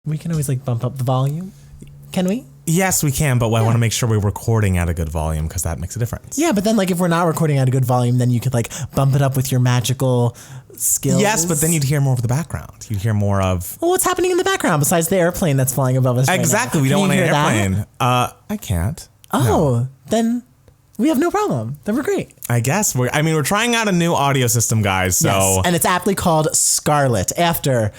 We can always like bump up the volume. Can we? Yes, we can, but I want to make sure we're recording at a good volume because that makes a difference. Yeah, but then like if we're not recording at a good volume, then you could like bump it up with your magical skills. Yes, but then you'd hear more of the background. You'd hear more of... Well, what's happening in the background besides the airplane that's flying above us Exactly. right now? We don't want an airplane. That? I can't. Oh, no. Then we have no problem. Then we're great. I guess. We're trying out a new audio system, guys. So. Yes, and it's aptly called Scarlet after...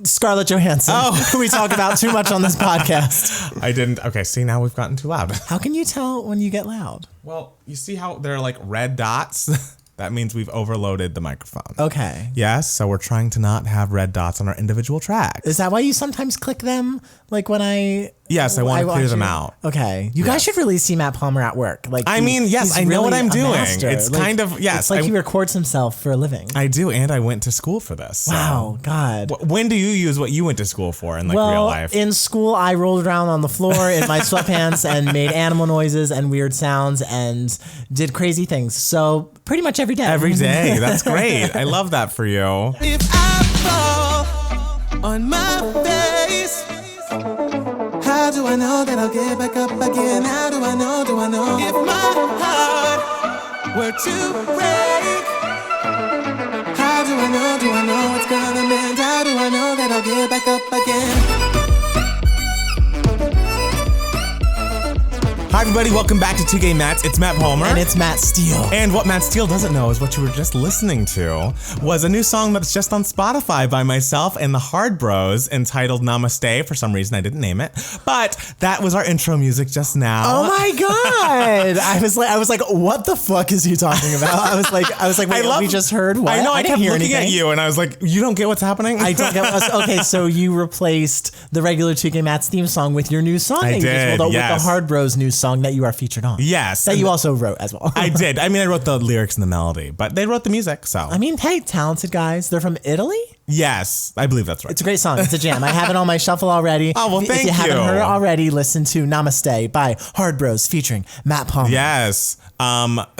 Scarlett Johansson, who we talk about too much on this podcast. I didn't. Okay, see, now we've gotten too loud. How can you tell when you get loud? Well, you see how there are like red dots? That means we've overloaded the microphone. Okay. Yes, so we're trying to not have red dots on our individual tracks. Is that why you sometimes click them? Like when I... Yes, I want to clear them out. Okay. You guys should really see Matt Palmer at work. Like, I mean, yes, I know what I'm doing. It's like, kind of, yes. It's like he records himself for a living. I do, and I went to school for this. So. Wow, God. When do you use what you went to school for in real life? In school, I rolled around on the floor in my sweatpants and made animal noises and weird sounds and did crazy things. So pretty much every day. Every day. That's great. I love that for you. If I fall on my face, how do I know that I'll get back up again? How do I know if my heart were to break? How do I know it's gonna mend? How do I know that I'll get back up again? Hi, everybody. Welcome back to Two Gay Matts. It's Matt Palmer. And it's Matt Steele. And what Matt Steele doesn't know is what you were just listening to was a new song that's just on Spotify by myself and the Hard Bros entitled Namaste. For some reason, I didn't name it. But that was our intro music just now. Oh, my God. I was like, what the fuck is he talking about? I was like, wait, we just heard what? I know, I kept looking anything. at you and I was like, you don't get what's happening? I don't get what's... Okay, so you replaced the regular Two Gay Matts theme song with your new song. I did, with yes. the Hard Bros new song that you are featured on. Yes. That you also wrote as well. I did. I mean, I wrote the lyrics and the melody, but they wrote the music, so. I mean, hey, talented guys. They're from Italy? Yes, I believe that's right. It's a great song. It's a jam. I have it on my shuffle already. Oh, well, thank you. If you haven't heard it already, listen to Namaste by Hard Bros featuring Matt Palmer. Yes.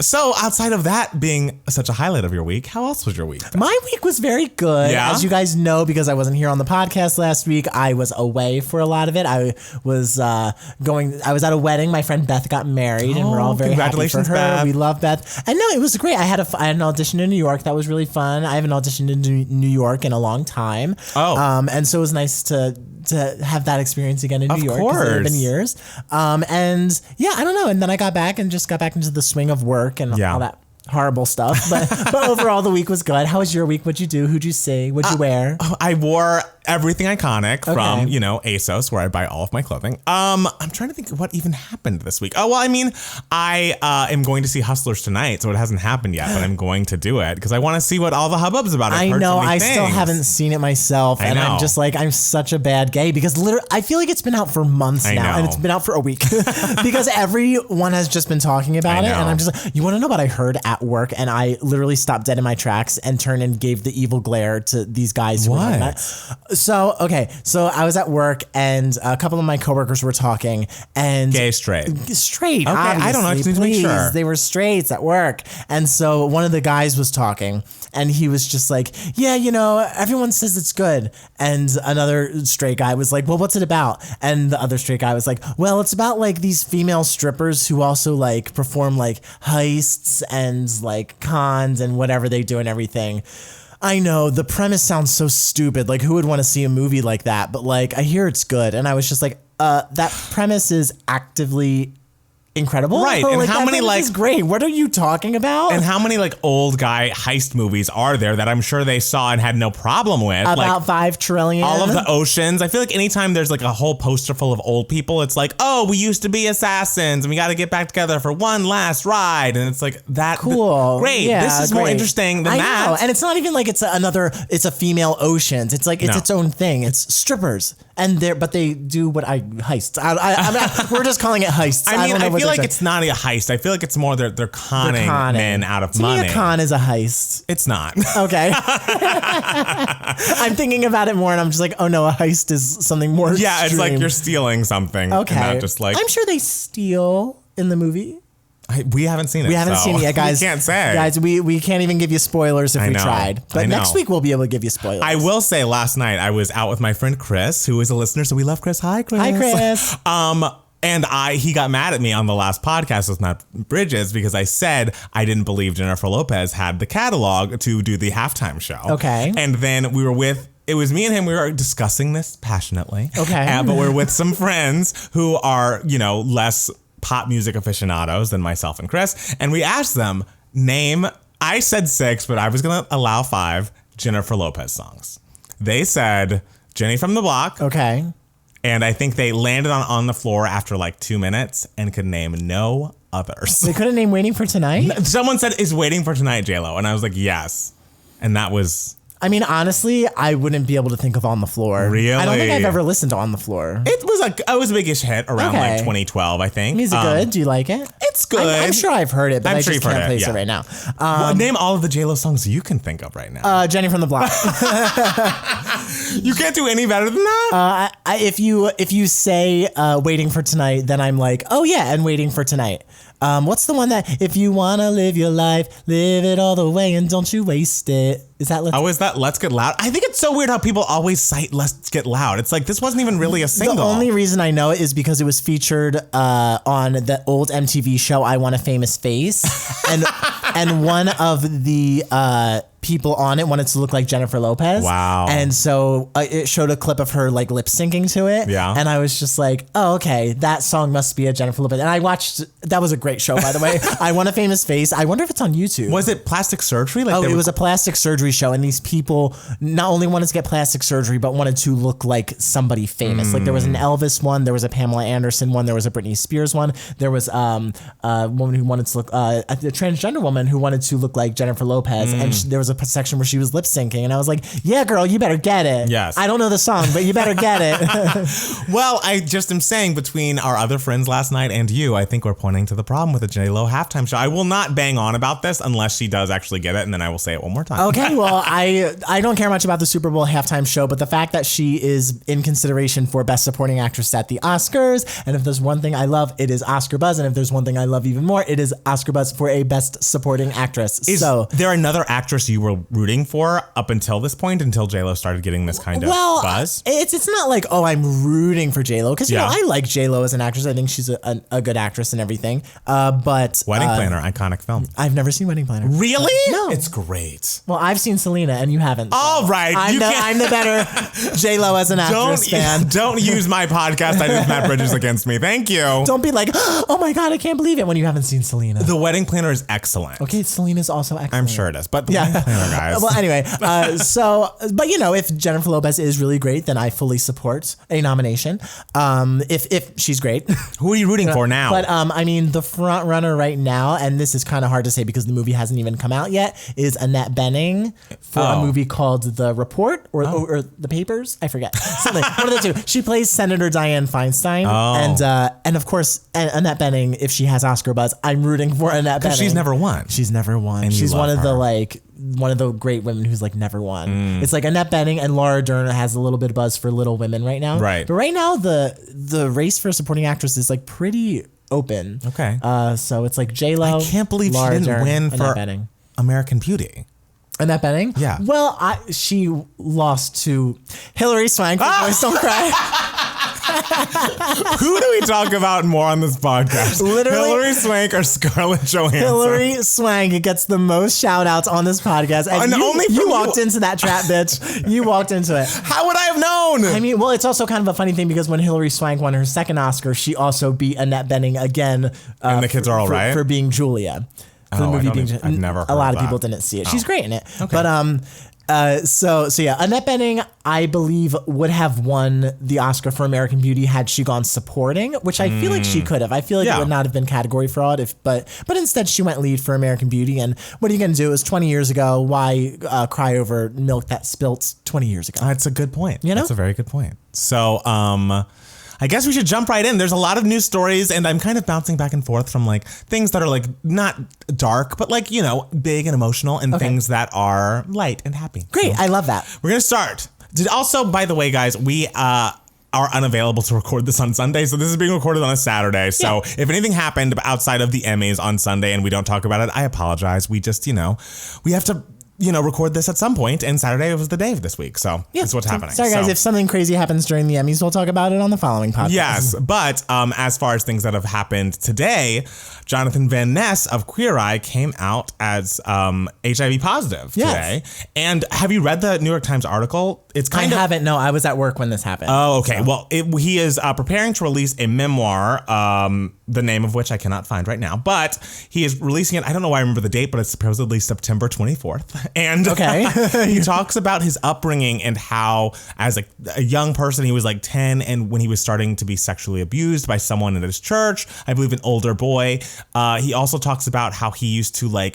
So outside of that being such a highlight of your week, how else was your week? My week was very good. Yeah? As you guys know, because I wasn't here on the podcast last week, I was away for a lot of it. I was I was at a wedding. My friend Beth got married and we're all very happy for her. Beth. We love Beth. And no, it was great. I had an audition in New York. That was really fun. I haven't auditioned in New York in a long time. Oh. And so it was nice to have that experience again in New York. Of course. It had been years. And yeah, I don't know. And then I got back into the swing of work and all that horrible stuff. But overall, the week was good. How was your week? What'd you do? Who'd you see? What'd you wear? I wore everything iconic from, ASOS, where I buy all of my clothing. I'm trying to think of what even happened this week. Oh, well, I mean, I am going to see Hustlers tonight, so it hasn't happened yet, but I'm going to do it because I want to see what all the hubbub's about. I know. I still haven't seen it myself, and I'm just like, I'm such a bad gay because literally, I feel like it's been out for months now, and it's been out for a week because everyone has just been talking about it, and I'm just like, you want to know what I heard at work? And I literally stopped dead in my tracks and turned and gave the evil glare to these guys. What? So I was at work and a couple of my coworkers were talking and gay, straight. Okay, I don't know. I just need to make sure. They were straights at work. And so one of the guys was talking and he was just like, yeah, everyone says it's good. And another straight guy was like, well, what's it about? And the other straight guy was like, well, it's about like these female strippers who also like perform like heists and like cons and whatever they do and everything. I know the premise sounds so stupid. Like, who would want to see a movie like that? But like, I hear it's good. And I was just like, that premise is actively incredible. Right. And like, how many is great. What are you talking about? And how many like old guy heist movies are there that I'm sure they saw and had no problem with? About like 5 trillion. All of the Oceans. I feel like anytime there's like a whole poster full of old people, it's like, oh, we used to be assassins and we got to get back together for one last ride. And it's like that. Cool. Great. Yeah, this is more interesting than that. I know. And it's not even like it's a female Oceans. It's like, it's its own thing. It's strippers. But they do what heists. We're just calling it heists. I mean, I feel like it's not a heist. I feel like it's more they're conning men out of money. To me, a con is a heist. It's not. Okay. I'm thinking about it more and I'm just like, oh no, a heist is something more extreme. It's like you're stealing something. Okay. And not just like... I'm sure they steal in the movie. We haven't seen it. We haven't so seen it yet, guys. We can't say. Guys, we can't even give you spoilers if we tried. But next week we'll be able to give you spoilers. I will say last night I was out with my friend Chris, who is a listener, so we love Chris. Hi, Chris. Hi, Chris. And he got mad at me on the last podcast with Matt Bridges because I said I didn't believe Jennifer Lopez had the catalog to do the halftime show. Okay. And then it was me and him. We were discussing this passionately. Okay. But we're with some friends who are, less pop music aficionados than myself and Chris. And we asked them, I said 6, but I was going to allow 5 Jennifer Lopez songs. They said Jenny from the Block. Okay. And I think they landed on the floor after like 2 minutes and could name no others. They couldn't name Waiting for Tonight? Someone said, is Waiting for Tonight J-Lo? And I was like, yes. And that was... I mean, honestly, I wouldn't be able to think of On the Floor. Really? I don't think I've ever listened to On the Floor. It was a big-ish hit around like 2012, I think. Is it good? Do you like it? It's good. I'm sure I've heard it, but I just can't place it right now. Name all of the J-Lo songs you can think of right now. Jenny from the Block. You can't do any better than that? If you say Waiting for Tonight, then I'm like, oh yeah, and Waiting for Tonight. What's the one that if you want to live your life, live it all the way and don't you waste it? Is that is that Let's Get Loud? I think it's so weird how people always cite Let's Get Loud. It's like this wasn't even really a single. The only reason I know it is because it was featured on the old MTV show I Want a Famous Face. and one of the people on it wanted to look like Jennifer Lopez. Wow. And so it showed a clip of her like lip syncing to it. Yeah. And I was just like, oh, okay, that song must be a Jennifer Lopez. And I watched, that was a great show, by the way. I Want a Famous Face. I wonder if it's on YouTube. Was it plastic surgery? Like it was a plastic surgery show. And these people not only wanted to get plastic surgery, but wanted to look like somebody famous. Like there was an Elvis one, there was a Pamela Anderson one, there was a Britney Spears one. There was a woman who wanted to look, a transgender woman who wanted to look like Jennifer Lopez. And there was a section where she was lip syncing, and I was like, yeah, girl, you better get it. Yes. I don't know the song, but you better get it. Well, I just am saying between our other friends last night and you, I think we're pointing to the problem with the J-Lo halftime show. I will not bang on about this unless she does actually get it, and then I will say it one more time. Okay, well, I don't care much about the Super Bowl halftime show, but the fact that she is in consideration for Best Supporting Actress at the Oscars, and if there's one thing I love, it is Oscar buzz, and if there's one thing I love even more, it is Oscar buzz for a Best Supporting Actress. Is there another actress you were rooting for up until this point, until J-Lo started getting this kind of buzz? It's not like, oh, I'm rooting for J-Lo, because I like J-Lo as an actress. I think she's a good actress and everything. But Wedding Planner, iconic film. I've never seen Wedding Planner. Really? No. It's great. Well, I've seen Selena and you haven't. So all right. I'm the better J-Lo as an actress fan. Don't use my podcast, I Did Matt Bridges, against me. Thank you. Don't be like, oh my God, I can't believe it when you haven't seen Selena. The Wedding Planner is excellent. Okay, Selena's also excellent. I'm sure it is. But the Wedding Planner, guys. Well, anyway, but if Jennifer Lopez is really great, then I fully support a nomination. If she's great. Who are you rooting for now? But I mean, the front runner right now, and this is kind of hard to say because the movie hasn't even come out yet, is Annette Bening for a movie called The Report or The Papers. I forget. Something. One of the two. She plays Senator Dianne Feinstein, and of course Annette Bening. If she has Oscar buzz, I'm rooting for Annette Bening. Because she's never won. She's never won. And she's one of the great women who's like never won. It's like Annette Bening and Laura Dern has a little bit of buzz for Little Women right now. Right. But right now the race for supporting actress is like pretty open. Okay. So it's like J-Lo. I can't believe Laura she didn't Dern, win for Annette Bening. American Beauty. Annette Bening? Yeah. Well, she lost to Hilary Swank for Boys Don't Cry. Who do we talk about more on this podcast? Literally, Hilary Swank or Scarlett Johansson? Hilary Swank gets the most shout outs on this podcast. And you walked into that trap, bitch. You walked into it. How would I have known? I mean, well, it's also kind of a funny thing because when Hilary Swank won her second Oscar, she also beat Annette Bening again. And the kids are all right? For being Julia. For the movie I've never heard a lot of that. people didn't see it. She's great in it. Okay. But so yeah, Annette Bening, I believe, would have won the Oscar for American Beauty had she gone supporting, which I feel like she could have. I feel like it would not have been category fraud but instead she went lead for American Beauty. And what are you going to do? It was 20 years ago. Why cry over milk that spilt 20 years ago? That's a good point. You know? That's a very good point. So, I guess we should jump right in. There's a lot of news stories, and I'm kind of bouncing back and forth from like things that are like not dark, but like, big and emotional, and things that are light and happy. Great. So I love that. we're going to start. Also, by the way, guys, we are unavailable to record this on Sunday. So this is being recorded on a Saturday. So if anything happened outside of the Emmys on Sunday and we don't talk about it, I apologize. We just, we have to, record this at some point, and Saturday was the day of this week. So that's what's happening. Sorry, guys, if something crazy happens during the Emmys, we'll talk about it on the following podcast. Yes, but as far as things that have happened today, Jonathan Van Ness of Queer Eye came out as HIV positive today. And have you read the New York Times article? It's I haven't. No, I was at work when this happened. Oh, okay. So. Well, he is preparing to release a memoir, the name of which I cannot find right now, but he is releasing it. I don't know why I remember the date, but it's supposedly September 24th. And he talks about his upbringing and how, as a young person, he was like 10, and when he was starting to be sexually abused by someone in his church, I believe an older boy. He also talks about how he used to I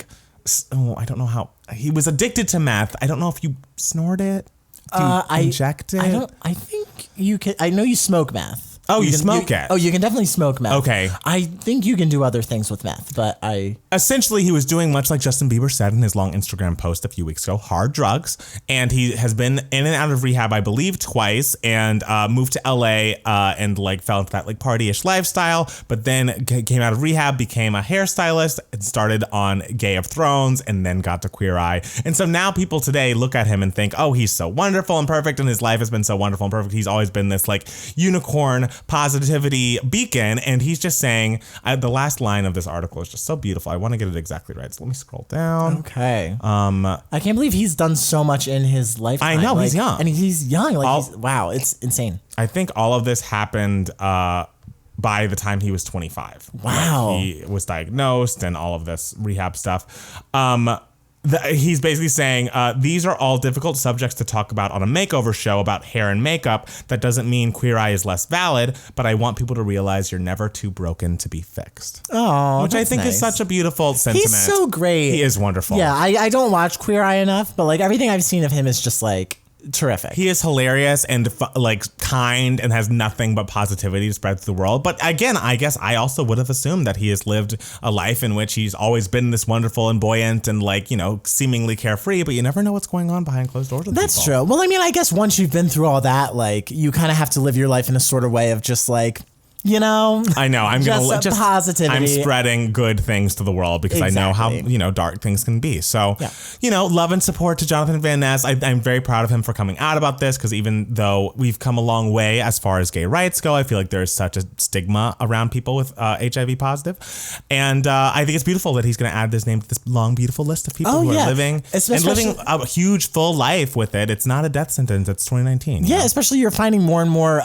don't know how, he was addicted to meth. I don't know if you snort it. Inject it? I think you can. I know you smoke meth. Oh, you smoke it? Oh, you can definitely smoke meth. Okay. I think you can do other things with meth, but Essentially, he was doing much like Justin Bieber said in his long Instagram post a few weeks ago, hard drugs. And he has been in and out of rehab, I believe, twice, and moved to LA and fell into that party-ish lifestyle, but then came out of rehab, became a hairstylist, and started on Game of Thrones, and then got to Queer Eye. And so now people today look at him and think, oh, he's so wonderful and perfect, and his life has been so wonderful and perfect. He's always been this unicorn positivity beacon, and he's just saying, the last line of this article is just so beautiful. I want to get it exactly right, so let me scroll down. Okay. I can't believe he's done so much in his lifetime. I know, he's young. And he's young. Wow, it's insane. I think all of this happened by the time he was 25. Wow. He was diagnosed and all of this rehab stuff. He's basically saying, these are all difficult subjects to talk about on a makeover show about hair and makeup. That doesn't mean Queer Eye is less valid, but I want people to realize you're never too broken to be fixed. Oh, which I think is such a beautiful sentiment. He's so great. He is wonderful. Yeah, I don't watch Queer Eye enough, but everything I've seen of him is just terrific. He is hilarious and kind and has nothing but positivity to spread to the world. But again, I guess I also would have assumed that he has lived a life in which he's always been this wonderful and buoyant and seemingly carefree, but you never know what's going on behind closed doors with That's people. true. Well, I guess once you've been through all that, you kind of have to live your life in a sort of way of just I know. I'm going to positivity. I'm spreading good things to the world because I know how, dark things can be. So, love and support to Jonathan Van Ness. I'm very proud of him for coming out about this because even though we've come a long way as far as gay rights go, I feel like there's such a stigma around people with HIV positive. And I think it's beautiful that he's going to add this name to this long, beautiful list of people who are living a huge, full life with it. It's not a death sentence. It's 2019. Yeah, especially you're finding more and more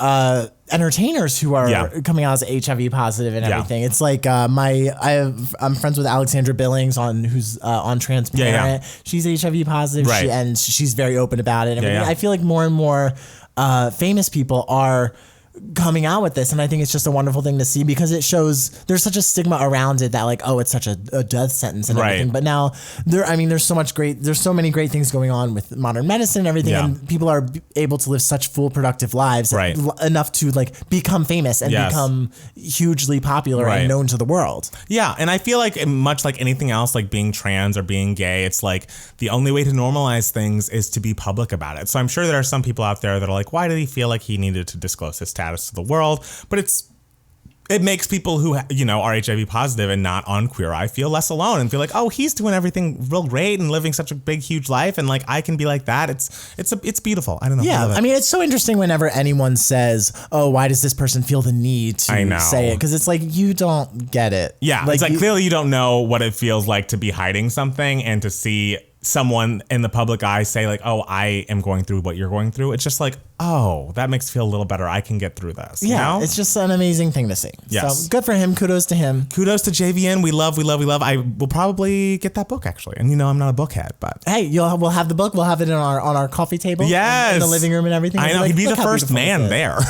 entertainers who are coming out as HIV positive and everything. It's I'm friends with Alexandra Billings who's on Transparent. She's HIV positive, and she's very open about it. I feel like more and more famous people are coming out with this, and I think it's just a wonderful thing to see because it shows there's such a stigma around it that it's such a death sentence and everything. But now there's so many great things going on with modern medicine and everything, and people are able to live such full productive lives enough to become famous and become hugely popular and known to the world. Yeah, and I feel like much like anything else, like being trans or being gay, it's the only way to normalize things is to be public about it. So I'm sure there are some people out there that are why did he feel like he needed to disclose his status to the world? But it makes people who are HIV positive and not on Queer Eye feel less alone and feel oh, he's doing everything real great and living such a big, huge life, and I can be like that. It's beautiful. I don't know. Yeah, it's so interesting whenever anyone says, "Oh, why does this person feel the need to say it?" Because it's you don't get it. Yeah, it's clearly you don't know what it feels like to be hiding something and to see someone in the public eye say oh, I am going through what you're going through. It's just oh, that makes me feel a little better. I can get through this. Yeah, it's just an amazing thing to see. Yes. So good for him. Kudos to him. Kudos to JVN. We love. I will probably get that book actually. And I'm not a bookhead, but hey, we'll have the book. We'll have it on our coffee table. Yes. In the living room and everything. I know. He'd be the first man there.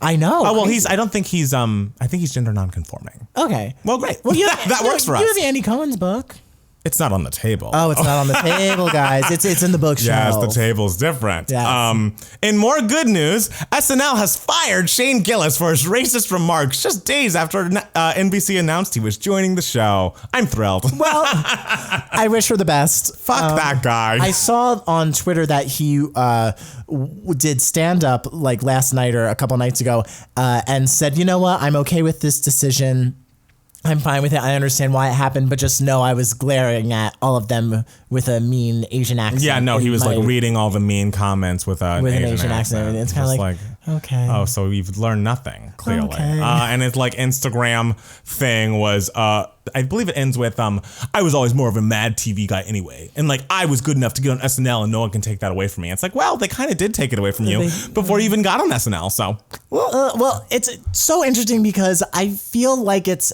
I know. Oh, well, I think he's gender nonconforming. Okay. Well, great. Well, that works for us. You have Andy Cohen's book. It's not on the table. Oh, it's not on the table, guys. It's in the bookshelf. Yes, the table's different. Yes. In more good news, SNL has fired Shane Gillis for his racist remarks just days after NBC announced he was joining the show. I'm thrilled. Well, I wish her the best. Fuck that guy. I saw on Twitter that he did stand up like last night or a couple nights ago and said, you know what, I'm okay with this decision. I'm fine with it. I understand why it happened, but just know I was glaring at all of them with a mean Asian accent. Yeah, no, he was like reading all the mean comments with an Asian accent. It's kind of like, okay. Oh, so you've learned nothing, clearly. Okay. And his like Instagram thing was, I believe it ends with, I was always more of a Mad TV guy anyway. And like, I was good enough to get on SNL and no one can take that away from me. It's like, well, they kind of did take it away from you before you even got on SNL, so. Well, it's so interesting because I feel like it's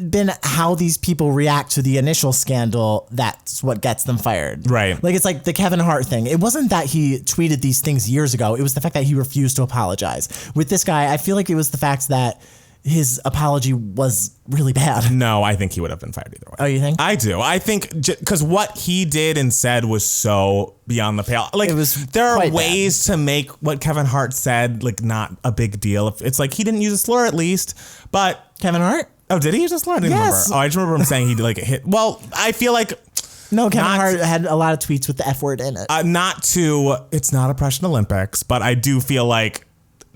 been how these people react to the initial scandal that's what gets them fired. Right. Like it's like the Kevin Hart thing. It wasn't that he tweeted these things years ago. It was the fact that he refused to apologize. With this guy, I feel like it was the fact that his apology was really bad. No, I think he would have been fired either way. Oh, you think? I do. I think because what he did and said was so beyond the pale. Like, there are ways to make what Kevin Hart said like not a big deal. If it's like he didn't use a slur at least, but Kevin Hart? Oh, did he use a slur? I didn't remember. Oh, I just remember him saying he like hit. Well, I feel like no. Kevin Hart had a lot of tweets with the F word in it. It's not Oppression Olympics, but I do feel like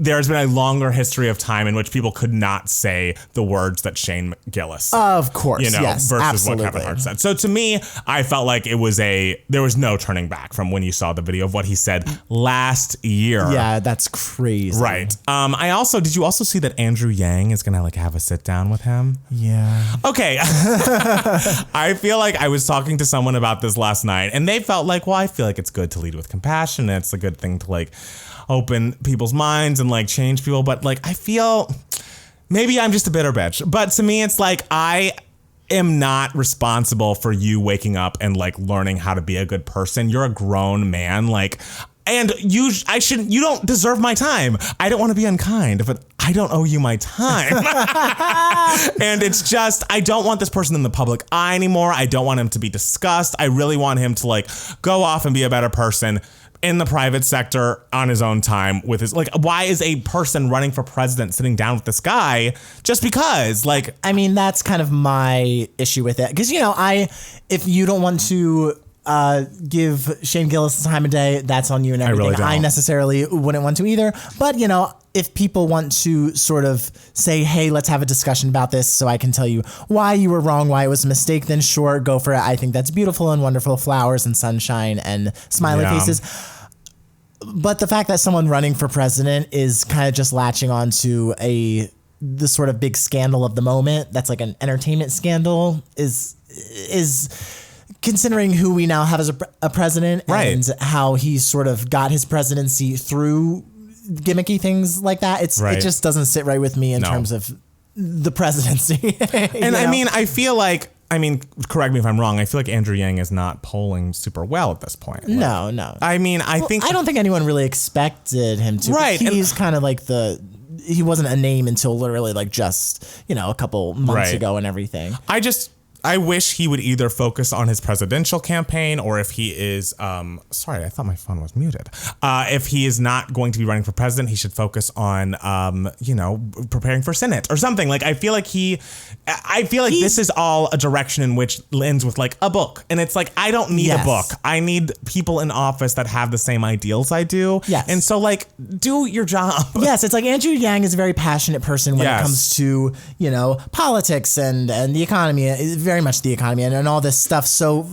there's been a longer history of time in which people could not say the words that Shane Gillis said, of course, versus absolutely. what Kevin Hart said. So to me, I felt like there was no turning back from when you saw the video of what he said last year. Yeah, that's crazy. Right. Did you also see that Andrew Yang is gonna like have a sit down with him? Yeah. Okay. I feel like I was talking to someone about this last night and they felt like, well, I feel like it's good to lead with compassion. It's a good thing to like open people's minds and like change people. But like, I feel maybe I'm just a bitter bitch, but to me, it's like, I am not responsible for you waking up and like learning how to be a good person. You're a grown man. Like, and you don't deserve my time. I don't want to be unkind, but I don't owe you my time. And it's just, I don't want this person in the public eye anymore. I don't want him to be discussed. I really want him to like go off and be a better person in the private sector on his own time with his, like, why is a person running for president sitting down with this guy just because? Like, I mean, that's kind of my issue with it. Because, if you don't want to give Shane Gillis the time of day, that's on you and everything. I really don't. I necessarily wouldn't want to either. But, if people want to sort of say, hey, let's have a discussion about this so I can tell you why you were wrong, why it was a mistake, then sure, go for it. I think that's beautiful and wonderful. Flowers and sunshine and smiley faces. But the fact that someone running for president is kind of just latching on to the sort of big scandal of the moment, that's like an entertainment scandal, is considering who we now have as a president, right, and how he sort of got his presidency through gimmicky things like that. It just doesn't sit right with me in terms of the presidency. And I mean, correct me if I'm wrong, I feel like Andrew Yang is not polling super well at this point. No. I mean, I don't think anyone really expected him to. Right. He's kind of like he wasn't a name until literally like just, a couple months ago and everything. I wish he would either focus on his presidential campaign, or if he is, sorry, I thought my phone was muted. If he is not going to be running for president, he should focus on, preparing for Senate or something. Like, I feel like this is all a direction in which ends with like a book. And it's like, I don't need a book. I need people in office that have the same ideals I do. Yes. And so like, do your job. Yes. It's like Andrew Yang is a very passionate person when it comes to, politics and the economy, very much the economy and all this stuff. So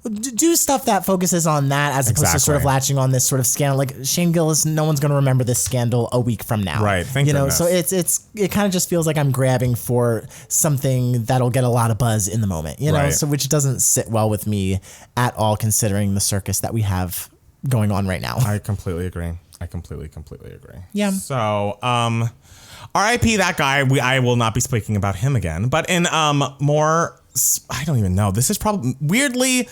do stuff that focuses on that as opposed to sort of latching on this sort of scandal. Like Shane Gillis, no one's going to remember this scandal a week from now. Right. Thank goodness. So it kind of just feels like I'm grabbing for something that'll get a lot of buzz in the moment, so which doesn't sit well with me at all, considering the circus that we have going on right now. I completely agree. I completely agree. Yeah. So, R.I.P. that guy. I will not be speaking about him again. But in more, I don't even know. This is probably weirdly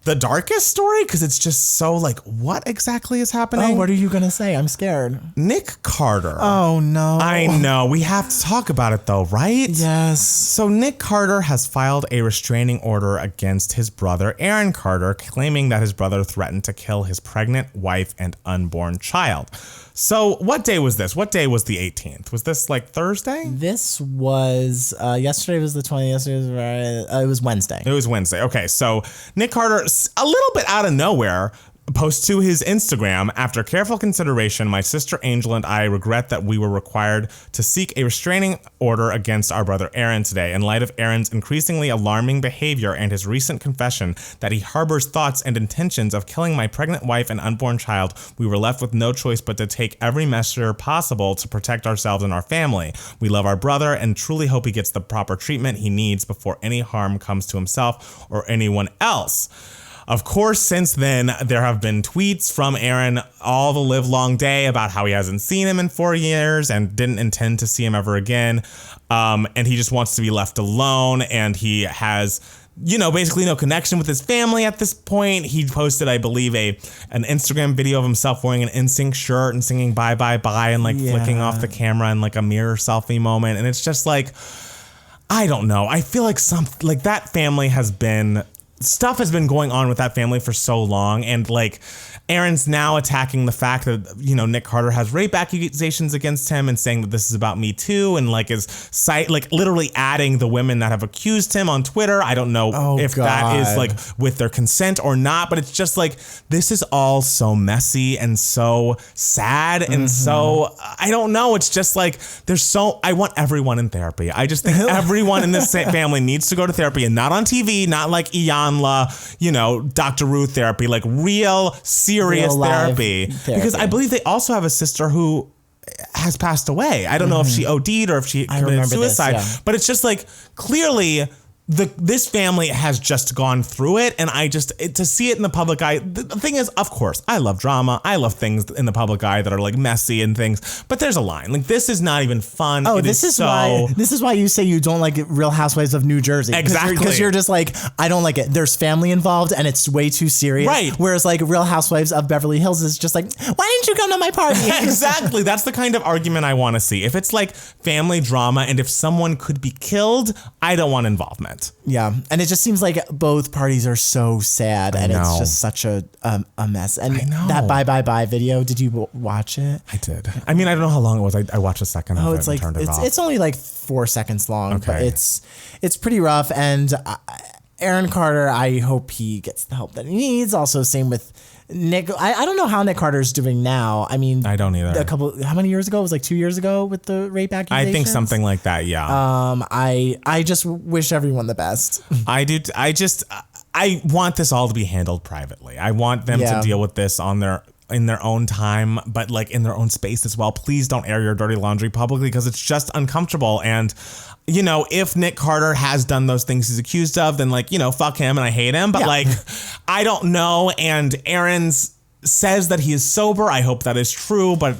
the darkest story because it's just so like, what exactly is happening? Oh, what are you going to say? I'm scared. Nick Carter. Oh, no. I know. We have to talk about it though, right? Yes. So Nick Carter has filed a restraining order against his brother, Aaron Carter, claiming that his brother threatened to kill his pregnant wife and unborn child. So what day was this? What day was the 18th? Was this like Thursday? This was, yesterday was the 20th. Yesterday was, it was Wednesday. It was Wednesday. Okay, so Nick Carter, a little bit out of nowhere, posts to his Instagram, after careful consideration, my sister Angel and I regret that we were required to seek a restraining order against our brother Aaron today in light of Aaron's increasingly alarming behavior and his recent confession that he harbors thoughts and intentions of killing my pregnant wife and unborn child. We were left with no choice but to take every measure possible to protect ourselves and our family. We love our brother and truly hope he gets the proper treatment he needs before any harm comes to himself or anyone else. Of course, since then, there have been tweets from Aaron all the live long day about how he hasn't seen him in 4 years and didn't intend to see him ever again. And he just wants to be left alone. And he has, basically no connection with his family at this point. He posted, I believe, an Instagram video of himself wearing an NSYNC shirt and singing bye, bye, bye and flicking off the camera in like a mirror selfie moment. And it's just like, I don't know. I feel like that family stuff has been going on with that family for so long, and like Aaron's now attacking the fact that Nick Carter has rape accusations against him and saying that this is about Me Too, and like literally adding the women that have accused him on Twitter. I don't know if that is like with their consent or not, but it's just like this is all so messy and so sad and so I don't know. It's just like I want everyone in therapy. I just think everyone in this family needs to go to therapy, and not on TV, not like Iyanla, Dr. Ruth therapy, like real serious therapy. Because I believe they also have a sister who has passed away. I don't know if she OD'd or if she committed suicide, but it's just like clearly this family has just gone through it, and to see it in the public eye. The thing is, of course, I love drama. I love things in the public eye that are like messy and things, but there's a line. Like this is not even fun. Oh, this is why you say you don't like Real Housewives of New Jersey. Exactly. Because you're just like, I don't like it. There's family involved and it's way too serious. Right. Whereas like Real Housewives of Beverly Hills is just like, why didn't you come to my party? Exactly. That's the kind of argument I want to see. If it's like family drama and if someone could be killed, I don't want involvement. Yeah, and it just seems like both parties are so sad, and it's just such a mess. And that Bye Bye Bye video, did you watch it? I did. I mean, I don't know how long it was. I watched a second of it it's like and turned it off. It's only like 4 seconds long, but it's pretty rough. And Aaron Carter, I hope he gets the help that he needs. Also, same with Nick. I don't know how Nick Carter's doing now. I mean, I don't either. How many years ago? It was like 2 years ago with the rape accusations? I think something like that, yeah. I just wish everyone the best. I do. I want this all to be handled privately. I want them to deal with this in their own time, but like in their own space as well. Please don't air your dirty laundry publicly because it's just uncomfortable. And if Nick Carter has done those things he's accused of, then like, fuck him and I hate him. But like, I don't know. And Aaron says that he is sober. I hope that is true. But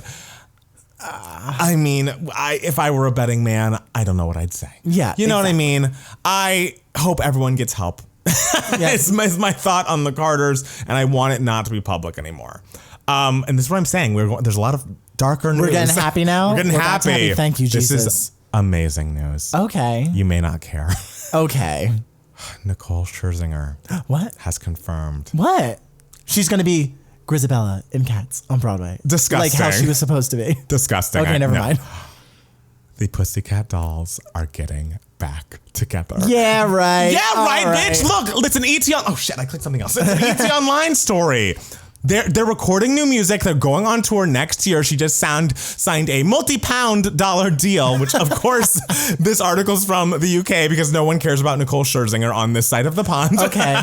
I mean, if I were a betting man, I don't know what I'd say. Yeah. You know what I mean? I hope everyone gets help. It's my thought on the Carters, and I want it not to be public anymore. And this is what I'm saying. There's a lot of darker news. We're getting happy now? We're getting happy. Thank you, Jesus. This is amazing news. Okay. You may not care. Okay. Nicole Scherzinger. What? Has confirmed. What? She's going to be Grisabella in Cats on Broadway. Disgusting. Like how she was supposed to be. Disgusting. Okay, never mind. The Pussycat Dolls are getting back together. Yeah, right. Yeah, right, bitch. Look, it's an ET on. Oh shit, I clicked something else. It's an ET Online story. They're recording new music. They're going on tour next year. She just signed a multi-pound dollar deal, which of course this article's from the UK because no one cares about Nicole Scherzinger on this side of the pond. Okay.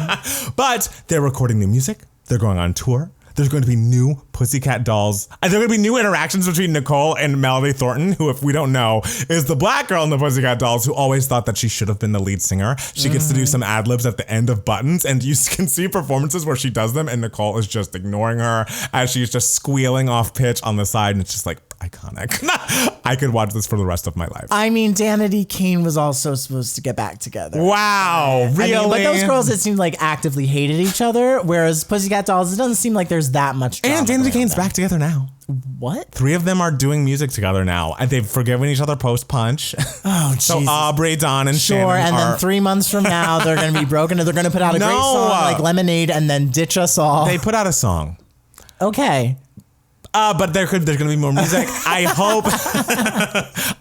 But they're recording new music. They're going on tour. There's going to be new Pussycat Dolls. And there are going to be new interactions between Nicole and Melody Thornton, who, if we don't know, is the black girl in the Pussycat Dolls who always thought that she should have been the lead singer. She gets to do some ad-libs at the end of Buttons, and you can see performances where she does them, and Nicole is just ignoring her as she's just squealing off pitch on the side, and it's just like, iconic. I could watch this for the rest of my life. I mean, Danity Kane was also supposed to get back together. Wow, really? I mean, but those girls, it seemed like actively hated each other, whereas Pussycat Dolls, it doesn't seem like there's that much drama. And Danity Kane's back together now. What? 3 of them are doing music together now, and they've forgiven each other post-punch. Oh, Jesus. So Aubrey, Dawn, and Sure, Shannon and are... then 3 months from now, they're going to be broken, and they're going to put out a great song like Lemonade and then ditch us all. They put out a song. Okay. But there's going to be more music. I hope.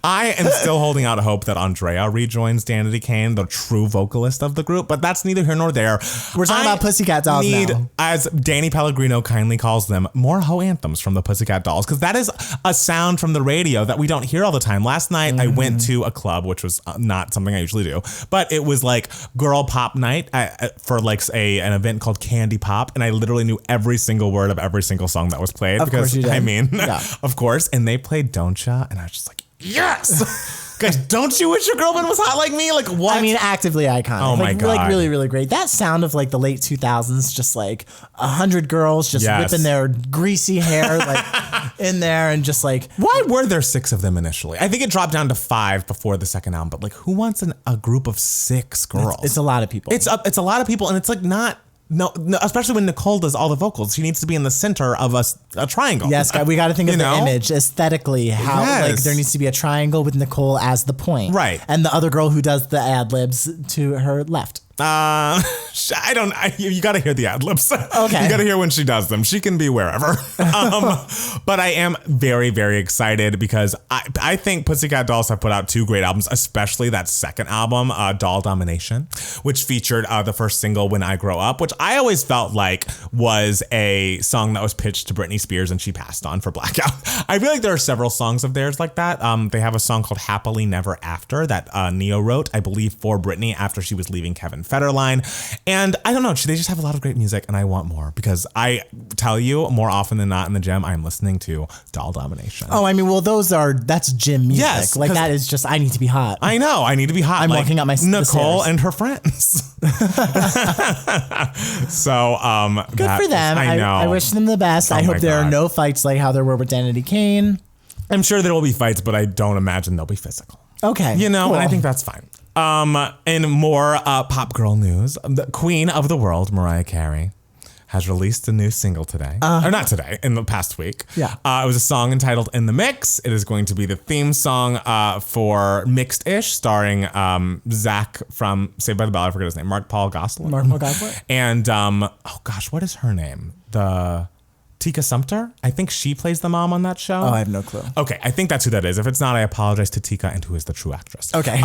I am still holding out hope that Andrea rejoins Danity Kane, the true vocalist of the group. But that's neither here nor there. We're talking about Pussycat Dolls now. As Danny Pellegrino kindly calls them, more Ho anthems from the Pussycat Dolls, because that is a sound from the radio that we don't hear all the time. Last night I went to a club, which was not something I usually do, but it was like girl pop night for like an event called Candy Pop, and I literally knew every single word of every single song that was played. Of course you did. I mean, yeah. Of course. And they played Don't Ya, and I was just like, yes. Guys, don't you wish your girlfriend was hot like me? Like, what? I mean, actively iconic. Oh my God. Like really, really great. That sound of like the late 2000s, just like 100 girls just whipping their greasy hair like in there and just like. Why were there 6 of them initially? I think it dropped down to 5 before the second album, but like who wants a group of 6 girls? It's a lot of people. It's a lot of people, and it's like not. No, especially when Nicole does all the vocals. She needs to be in the center of a triangle. Yes, we got to think of the image aesthetically. How like there needs to be a triangle with Nicole as the point, right? And the other girl who does the ad libs to her left. You got to hear the ad libs. Okay. You got to hear when she does them. She can be wherever. But I am very, very excited because I think Pussycat Dolls have put out 2 great albums, especially that second album, Doll Domination, which featured the first single, When I Grow Up, which I always felt like was a song that was pitched to Britney Spears and she passed on for Blackout. I feel like there are several songs of theirs like that. They have a song called Happily Never After that Neo wrote, I believe, for Britney after she was leaving Kevin Federline. And I don't know, they just have a lot of great music, and I want more because I tell you, more often than not in the gym, I'm listening to Doll Domination. Oh, I mean, well, that's gym music. Yes, like that is just, I need to be hot. I know, I need to be hot. I'm like working up my Nicole and her friends. So, good for them. I know. I wish them the best. I hope there are no fights like how there were with Danity Kane. I'm sure there will be fights, but I don't imagine they'll be physical. Okay. You know, cool. And I think that's fine. In more pop girl news, the queen of the world, Mariah Carey, has released a new single today. Or not today, in the past week. Yeah. It was a song entitled In the Mix. It is going to be the theme song for Mixed-ish, starring Zach from Saved by the Bell. I forget his name. Mark Paul Gosselaar. And, oh gosh, what is her name? Tika Sumpter? I think she plays the mom on that show. Oh, I have no clue. Okay, I think that's who that is. If it's not, I apologize to Tika and who is the true actress. Okay.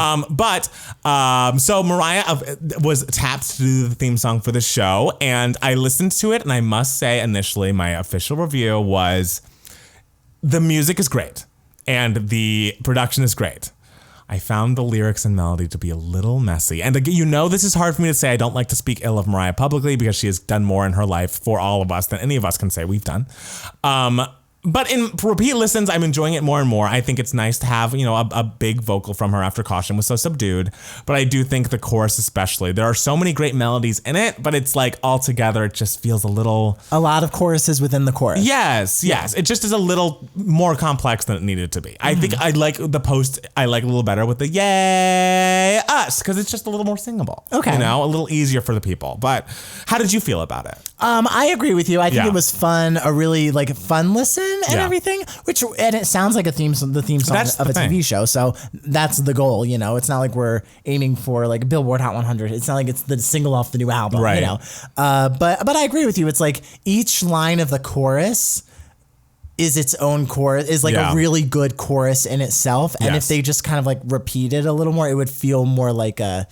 So Mariah was tapped to do the theme song for the show, and I listened to it, and I must say initially my official review was the music is great, and the production is great. I found the lyrics and melody to be a little messy. And again, this is hard for me to say. I don't like to speak ill of Mariah publicly because she has done more in her life for all of us than any of us can say we've done. But in repeat listens, I'm enjoying it more and more. I think it's nice to have, a big vocal from her after Caution was so subdued. But I do think the chorus especially, there are so many great melodies in it, but it's like all together, it just feels a lot of choruses within the chorus. Yes. It just is a little more complex than it needed to be. I think I like the post, I like a little better with the yay us, because it's just a little more singable. Okay. A little easier for the people. But how did you feel about it? I agree with you. I think it was fun, a really fun listen and everything, and it sounds like the theme song of a TV show. So that's the goal, It's not like we're aiming for like Billboard Hot 100. It's not like it's the single off the new album, right. But I agree with you. It's like each line of the chorus is its own chorus, is a really good chorus in itself. And if they just kind of repeat it a little more, it would feel more like a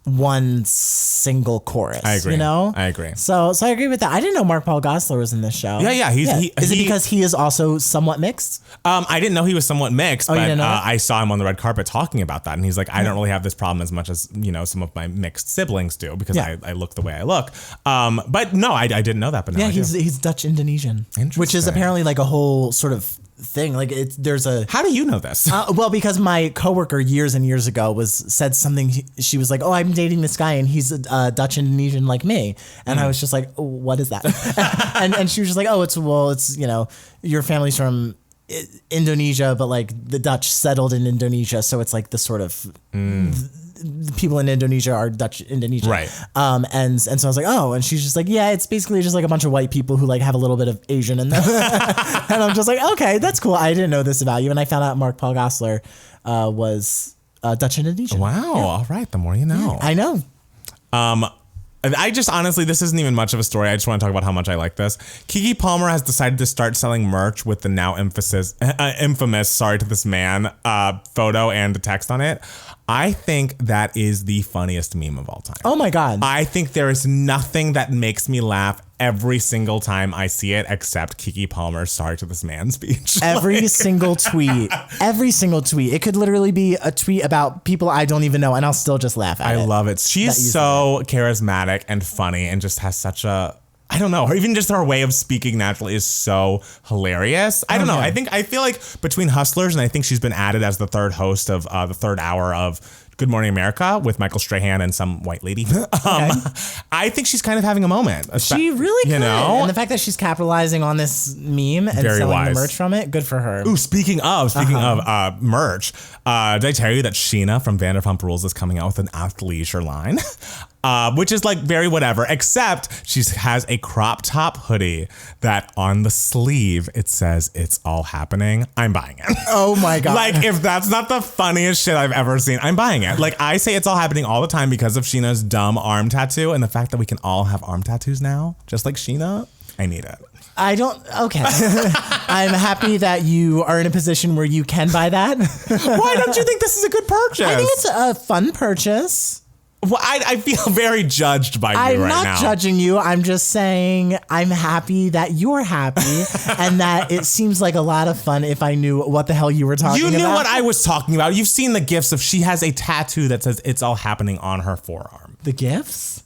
one single chorus. I agree. I agree. So I agree with that. I didn't know Mark Paul Gosselaar was in this show. Yeah. Is it because he is also somewhat mixed? I didn't know he was somewhat mixed, but you didn't know I saw him on the red carpet talking about that, and he's like, I don't really have this problem as much as some of my mixed siblings do because I look the way I look. But no, I didn't know that. But now he's Dutch Indonesian, which is apparently a whole sort of thing. There's a. How do you know this? Well, because my coworker years and years ago said something. She was like, "Oh, I'm dating this guy, and he's Dutch Indonesian like me," and I was just like, oh, "What is that?" and she was just like, "Oh, it's your family's from Indonesia, but like the Dutch settled in Indonesia, so it's like the sort of the people in Indonesia are Dutch Indonesian, right? And so I was like, oh, and she's just like, yeah, it's basically just like a bunch of white people who like have a little bit of Asian in them, and I'm just like, okay, that's cool. I didn't know this about you, and I found out Mark Paul Gosselaar was Dutch Indonesian. Wow, all right, the more you know. Yeah, I know. I just honestly, this isn't even much of a story. I just want to talk about how much I like this. Keke Palmer has decided to start selling merch with the now infamous "Sorry to This Man" photo and the text on it. I think that is the funniest meme of all time. Oh my God. I think there is nothing that makes me laugh every single time I see it except Keke Palmer's "Sorry to This Man" speech. Every single tweet. Every single tweet. It could literally be a tweet about people I don't even know, and I'll still just laugh at it. I love it. She's so charismatic and funny and just has such a, I don't know, or even just her way of speaking naturally is so hilarious. I don't know. Yeah. I feel like between Hustlers, and I think she's been added as the third host of the third hour of Good Morning America with Michael Strahan and some white lady. I think she's kind of having a moment. She really could. You know? And the fact that she's capitalizing on this meme and Very selling wise. the merch from it, good for her. Ooh, speaking of merch, did I tell you that Sheena from Vanderpump Rules is coming out with an athleisure line? Which is like very whatever, except she has a crop top hoodie that on the sleeve, it says "It's all happening." I'm buying it. Oh my God. Like, if that's not the funniest shit I've ever seen, I'm buying it. Like, I say "It's all happening" all the time because of Sheena's dumb arm tattoo and the fact that we can all have arm tattoos now, just like Sheena. I need it. I don't, okay. I'm happy that you are in a position where you can buy that. Why don't you think this is a good purchase? I think it's a fun purchase. Well, I feel very judged by you right now. I'm not judging you. I'm just saying I'm happy that you're happy and that it seems like a lot of fun if I knew what the hell you were talking about. You knew what I was talking about. You've seen the gifs of she has a tattoo that says "It's all happening" on her forearm. The gifts?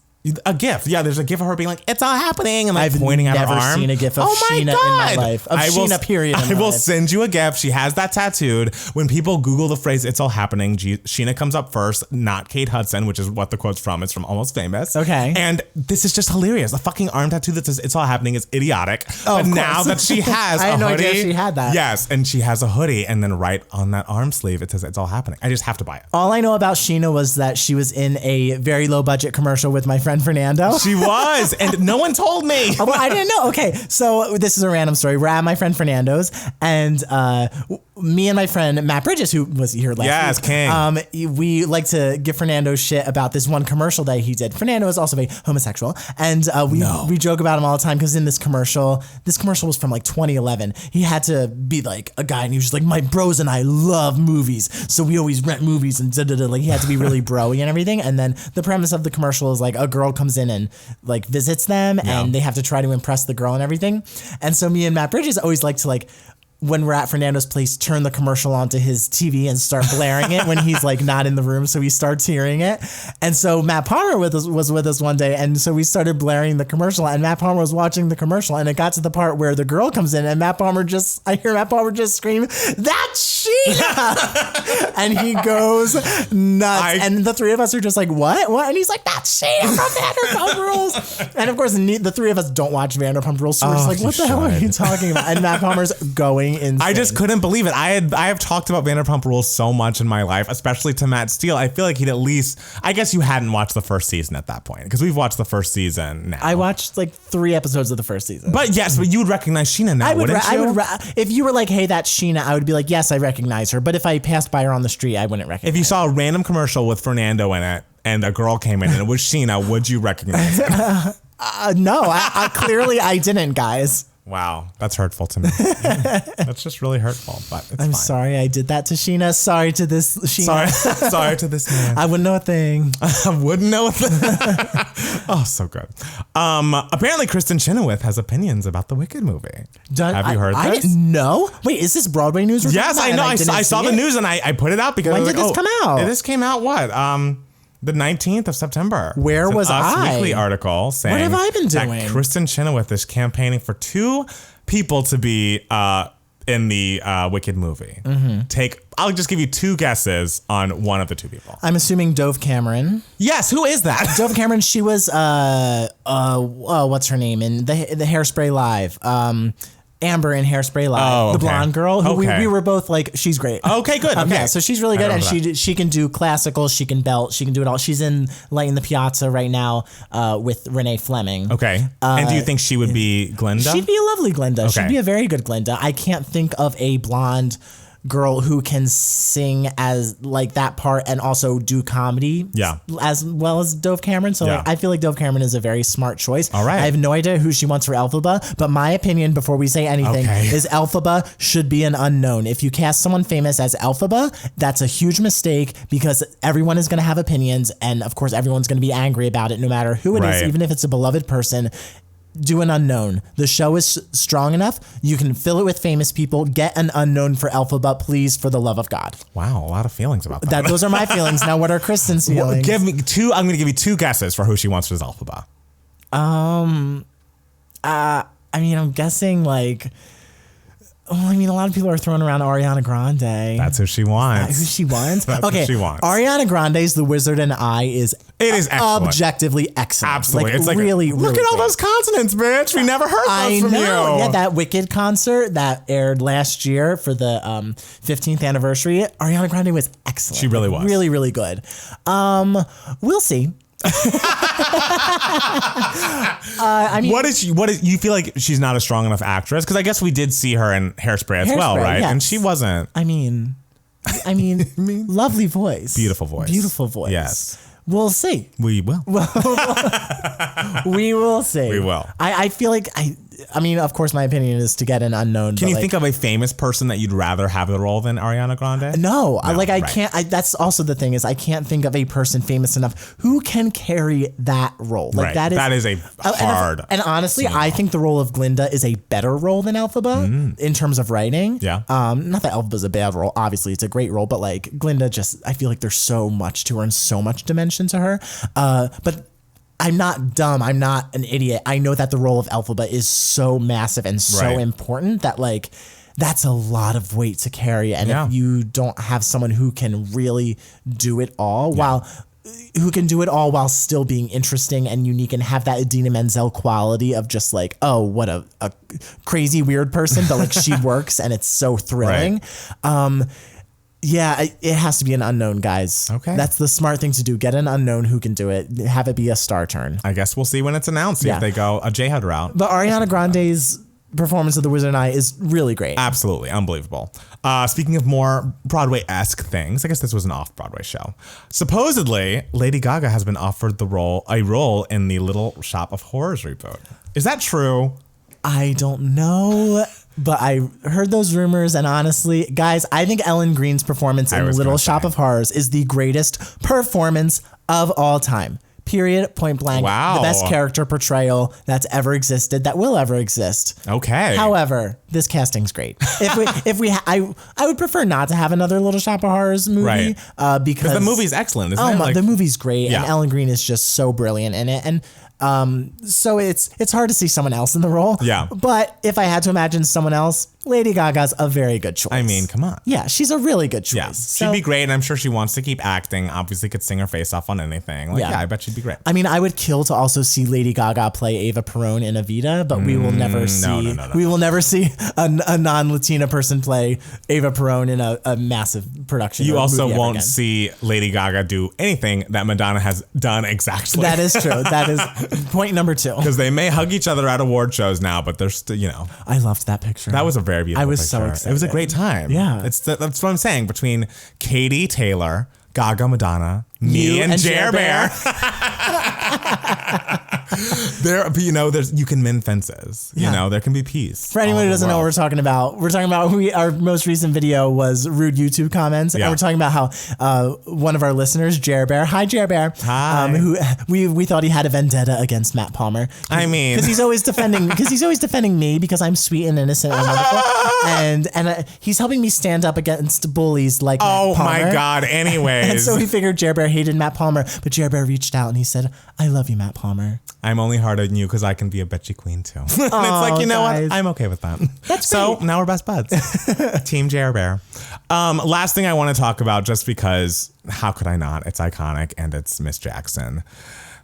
A gif. Yeah, there's a gif of her being like, "It's all happening," and like pointing at her arm. I've never seen a gif of Sheena in my life. Of Sheena, period. I will send you a gif. She has that tattooed. When people Google the phrase "It's all happening," Sheena comes up first, not Kate Hudson, which is what the quote's from. It's from Almost Famous. Okay. And this is just hilarious. A fucking arm tattoo that says "It's all happening" is idiotic. Oh, but now that she has I had no hoodie, idea she had that. Yes, and she has a hoodie, and then right on that arm sleeve, it says "It's all happening." I just have to buy it. All I know about Sheena was that she was in a very low budget commercial with my friend Fernando. She was, and no one told me. Well, I didn't know. Okay, so this is a random story. We're at my friend Fernando's, and me and my friend Matt Bridges, who was here last week, King. We like to give Fernando shit about this one commercial that he did. Fernando is also very homosexual, and we joke about him all the time because in this commercial was from like 2011. He had to be like a guy, and he was just like, my bros and I love movies, so we always rent movies and da-da-da. Like he had to be really broy and everything. And then the premise of the commercial is like a girl comes in and like visits them, and they have to try to impress the girl and everything. And so me and Matt Bridges always like to like, when we're at Fernando's place, turn the commercial onto his TV and start blaring it when he's like not in the room, so he starts hearing it. And so Matt Palmer was with us one day, and so we started blaring the commercial, and Matt Palmer was watching the commercial, and it got to the part where the girl comes in, and I hear Matt Palmer just scream, "That's Sheena!" And he goes nuts, and the three of us are just like, what? And he's like, "That's Sheena from Vanderpump Rules!" And of course, the three of us don't watch Vanderpump Rules, so we're just like, what the hell are you talking about? And Matt Palmer's going insane. I just couldn't believe it. I have talked about Vanderpump Rules so much in my life, especially to Matt Steele. I feel like he'd at least, I guess you hadn't watched the first season at that point, because we've watched the first season now. I watched like 3 episodes of the first season. But yes, but you would recognize Sheena now, wouldn't you? If you were like, "Hey, that's Sheena," I would be like, "Yes, I recognize her." But if I passed by her on the street, I wouldn't recognize her. If you saw a random commercial with Fernando in it and a girl came in and it was Sheena, would you recognize her? No, I clearly I didn't, guys. Wow, that's hurtful to me. That's just really hurtful, but it's I'm fine. sorry I did that to Sheena. Sorry to this Sheena. Sorry to this man. I wouldn't know a thing. I wouldn't know a thing. Oh, so good. Apparently Kristen Chenoweth has opinions about the Wicked movie. Have you heard this? I didn't know. Wait, is this Broadway news? Yes, I know. I saw the news and I put it out because when did this come out? This came out what? The 19th of September. Where was I? Weekly article saying what have I been doing? That Kristen Chenoweth is campaigning for 2 people to be in the Wicked movie. Mm-hmm. I'll just give you 2 guesses on one of the 2 people. I'm assuming Dove Cameron. Yes, who is that? Dove Cameron. She was what's her name in the Hairspray Live? Amber in Hairspray Live, Oh, the okay. blonde girl. Who Okay. we were both like, she's great. Okay, good. Okay. Yeah, so she's really good, I and remember she can do classical, she can belt, she can do it all. She's in Light in the Piazza right now with Renee Fleming. Okay. And do you think she would be Glinda? She'd be a lovely Glinda. Okay. She'd be a very good Glinda. I can't think of a blonde girl who can sing as like that part and also do comedy as well as Dove Cameron. So like, I feel like Dove Cameron is a very smart choice. All right. I have no idea who she wants for Elphaba, but my opinion before we say anything is Elphaba should be an unknown. If you cast someone famous as Elphaba, that's a huge mistake because everyone is going to have opinions, and of course everyone's going to be angry about it no matter who it is, even if it's a beloved person. Do an unknown. The show is strong enough. You can fill it with famous people. Get an unknown for Elphaba, please, for the love of God. Wow, a lot of feelings about that. Those are my feelings. Now, what are Kristen's feelings? Give me two. I'm going to give you two guesses for who she wants as Elphaba. I mean, I'm guessing like. Well, I mean, a lot of people are throwing around Ariana Grande. That's who she wants. Who she wants? That's okay, who she wants. Ariana Grande's The Wizard and I is excellent. Objectively excellent. Absolutely. Like, it's like, really, look really at all great. those consonants, bitch. We never heard those from you. Yeah, that Wicked concert that aired last year for the 15th anniversary. Ariana Grande was excellent. She really was. Really, really good. We'll see. I mean, what is you feel like she's not a strong enough actress? Because I guess we did see her in Hairspray as well, right? Yes. And she wasn't. I mean, lovely voice. Beautiful voice. Beautiful voice. Yes. We'll see. We will. We will see. We will. I feel like I mean, of course, my opinion is to get an unknown. Can you think of a famous person that you'd rather have the role than Ariana Grande? No, I can't. That's also the thing is I can't think of a person famous enough who can carry that role. Like that is a hard. And honestly, I think the role of Glinda is a better role than Elphaba in terms of writing. Yeah. Not that Elphaba's a bad role. Obviously, it's a great role, but like Glinda, I feel like there's so much to her and so much dimension to her. But I'm not dumb. I'm not an idiot. I know that the role of Elphaba is so massive and so important that like that's a lot of weight to carry. And if you don't have someone who can really do it all while still being interesting and unique and have that Idina Menzel quality of just like, oh, what a crazy weird person, but like she works and it's so thrilling. Yeah, it has to be an unknown, guys. Okay. That's the smart thing to do. Get an unknown who can do it. Have it be a star turn. I guess we'll see when it's announced, if they go a J-HUD route. But Ariana Grande's performance of The Wizard and I is really great. Absolutely. Unbelievable. Speaking of more Broadway-esque things, I guess this was an off-Broadway show. Supposedly, Lady Gaga has been offered a role in the Little Shop of Horrors reboot. Is that true? I don't know. But I heard those rumors, and honestly, guys, I think Ellen Green's performance in Little Shop of Horrors is the greatest performance of all time. Period. Point blank. Wow. The best character portrayal that's ever existed, that will ever exist. Okay. However, this casting's great. I would prefer not to have another Little Shop of Horrors movie because the movie's excellent, isn't it? The movie's great, and Ellen Green is just so brilliant in it, and so it's hard to see someone else in the role. Yeah. But if I had to imagine someone else, Lady Gaga's a very good choice. I mean, come on. Yeah, she's a really good choice. Yeah. She'd be great, and I'm sure she wants to keep acting. Obviously, could sing her face off on anything. I bet she'd be great. I mean, I would kill to also see Lady Gaga play Ava Perón in Evita, but we will never see. No. We will never see a non-Latina person play Ava Perón in a massive production. You also won't see Lady Gaga do anything that Madonna has done exactly. That is true. That is point number 2. Because they may hug each other at award shows now, but they're still, I loved that picture. That was a very beautiful I was picture. so excited. It was a great time. Yeah. That's what I'm saying. Between Katie Taylor, Gaga, Madonna, me, and Jer Bear. You can mend fences. There can be peace. For anyone who doesn't know what we're talking about our most recent video was rude YouTube comments, and we're talking about how one of our listeners, Jer Bear, hi Jer Bear, who we thought he had a vendetta against Matt Palmer. I mean, because he's always defending me because I'm sweet and innocent and wonderful, and he's helping me stand up against bullies like Matt Palmer. My God. Anyways, and so we figured Jer Bear hated Matt Palmer, but Jer Bear reached out and he said, "I love you, Matt Palmer. I'm only harder than you because I can be a bitchy queen too." And it's like, you know what? I'm okay with that. That's so great. Now we're best buds. Team Jer Bear. Last thing I want to talk about, just because how could I not? It's iconic, and it's Miss Jackson.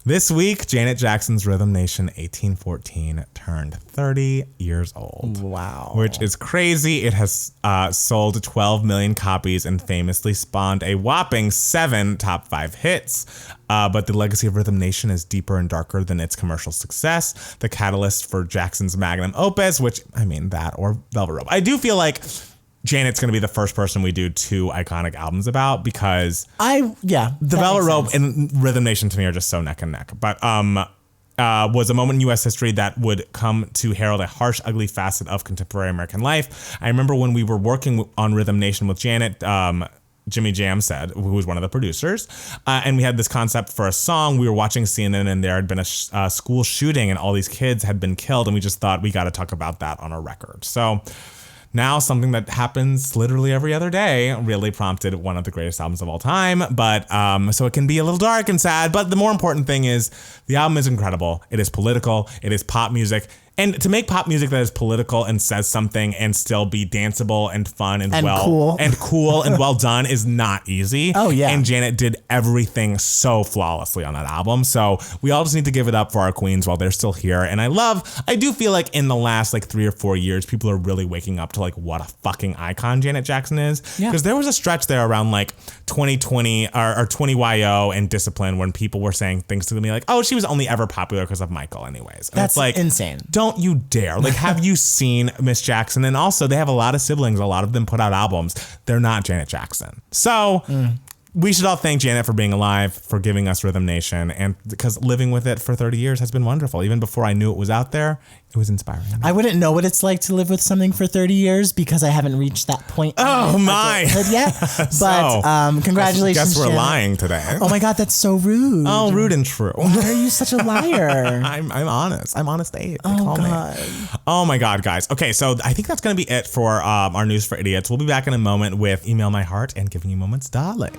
This week, Janet Jackson's Rhythm Nation 1814 turned 30 years old. Wow. Which is crazy. It has sold 12 million copies and famously spawned a whopping 7 top 5 hits. But the legacy of Rhythm Nation is deeper and darker than its commercial success. The catalyst for Jackson's magnum opus, which, I mean, that or Velvet Rope. I do feel like Janet's going to be the first person we do 2 iconic albums about because the Velvet Rope and Rhythm Nation to me are just so neck and neck. But was a moment in U.S. history that would come to herald a harsh, ugly facet of contemporary American life. I remember when we were working on Rhythm Nation with Janet, Jimmy Jam said, who was one of the producers, and we had this concept for a song. We were watching CNN and there had been a school shooting and all these kids had been killed, and we just thought we got to talk about that on a record. So now something that happens literally every other day really prompted one of the greatest albums of all time. But so it can be a little dark and sad. But the more important thing is the album is incredible. It is political. It is pop music. And to make pop music that is political and says something and still be danceable and fun and cool and well done is not easy. Oh, yeah. And Janet did everything so flawlessly on that album. So we all just need to give it up for our queens while they're still here. And I do feel like in the last 3 or 4 years, people are really waking up to what a fucking icon Janet Jackson is. Because there was a stretch there around 2020 or 20YO and Discipline when people were saying things to me like, oh, she was only ever popular because of Michael anyways. And that's insane. Don't you dare. Have you seen Miss Jackson? And also, they have a lot of siblings. A lot of them put out albums. They're not Janet Jackson. So we should all thank Janet for being alive, for giving us Rhythm Nation, and because living with it for 30 years has been wonderful. Even before I knew it was out there, it was inspiring. I wouldn't know what it's like to live with something for 30 years because I haven't reached that point. Oh my! Yet. But congratulations. Guess we're Janet. Lying today. Oh my God, that's so rude. Oh, rude and true. Why are you such a liar? I'm honest. I'm honest Abe. Oh God. Oh my God, guys. Okay, so I think that's gonna be it for our News for Idiots. We'll be back in a moment with Email My Heart and Giving You Moments, Darling.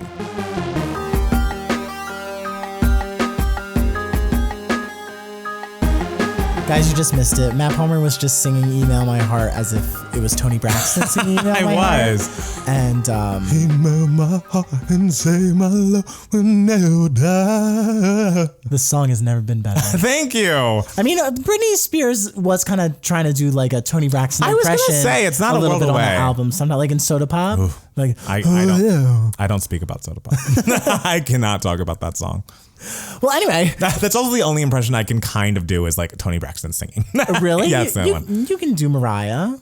Guys, you just missed it. Matt Palmer was just singing Email My Heart as if it was Toni Braxton singing Email My Heart. And email my heart and say my love will never die. The song has never been better. Thank you. I mean, Britney Spears was kind of trying to do a Toni Braxton impression. I was going to say, it's not a little world bit away. on the album, sometimes in Soda Pop. Oof. I don't speak about Soda Pop. I cannot talk about that song. Well, anyway. That's also the only impression I can kind of do is Toni Braxton singing. Really? Yes, that one. You can do Mariah.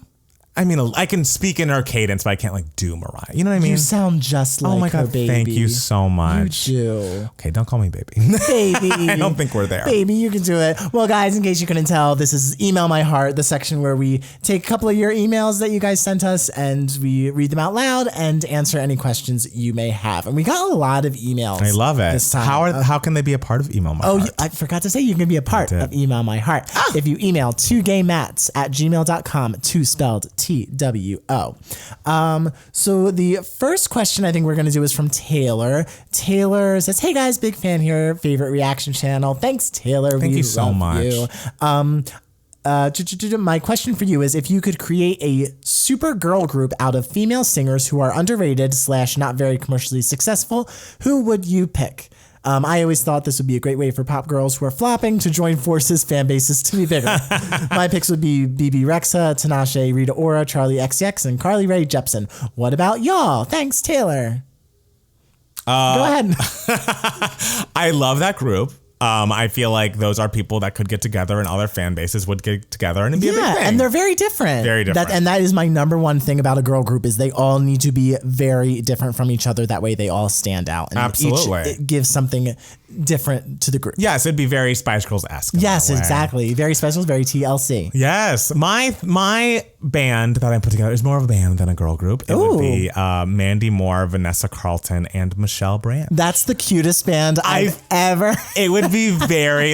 I mean, I can speak in her cadence, but I can't do Mariah. You know what I mean? You sound just like her, oh my God, baby. Thank you so much. You do. Okay, don't call me baby. Baby. I don't think we're there. Baby, you can do it. Well, guys, in case you couldn't tell, this is Email My Heart, the section where we take a couple of your emails that you guys sent us and we read them out loud and answer any questions you may have. And we got a lot of emails. I love it. This time. How can they be a part of Email My Heart? I forgot to say you can be a part of Email My Heart. If you email 2gaymats@gmail.com, 2 spelled TWO. So the first question I think we're going to do is from Taylor. Taylor says, hey guys, big fan here. Favorite reaction channel. Thanks, Taylor. Thank you so much. My question for you is if you could create a super girl group out of female singers who are underrated / not very commercially successful, who would you pick? I always thought this would be a great way for pop girls who are flopping to join forces, fan bases to be bigger. My picks would be BB Rexa, Tinashe, Rita Ora, Charlie XCX, and Carly Rae Jepsen. What about y'all? Thanks, Taylor. Go ahead. I love that group. I feel like those are people that could get together and other fan bases would get together and it'd be a big thing. And they're very different. Very different. That is my number one thing about a girl group is they all need to be very different from each other. That way they all stand out. And absolutely. It gives something different to the group. Yes, it'd be very Spice Girls-esque. Yes, exactly. Very special, very TLC. Yes. My band that I put together is more of a band than a girl group. It would be Mandy Moore, Vanessa Carlton, and Michelle Brandt. That's the cutest band I've ever. It would be very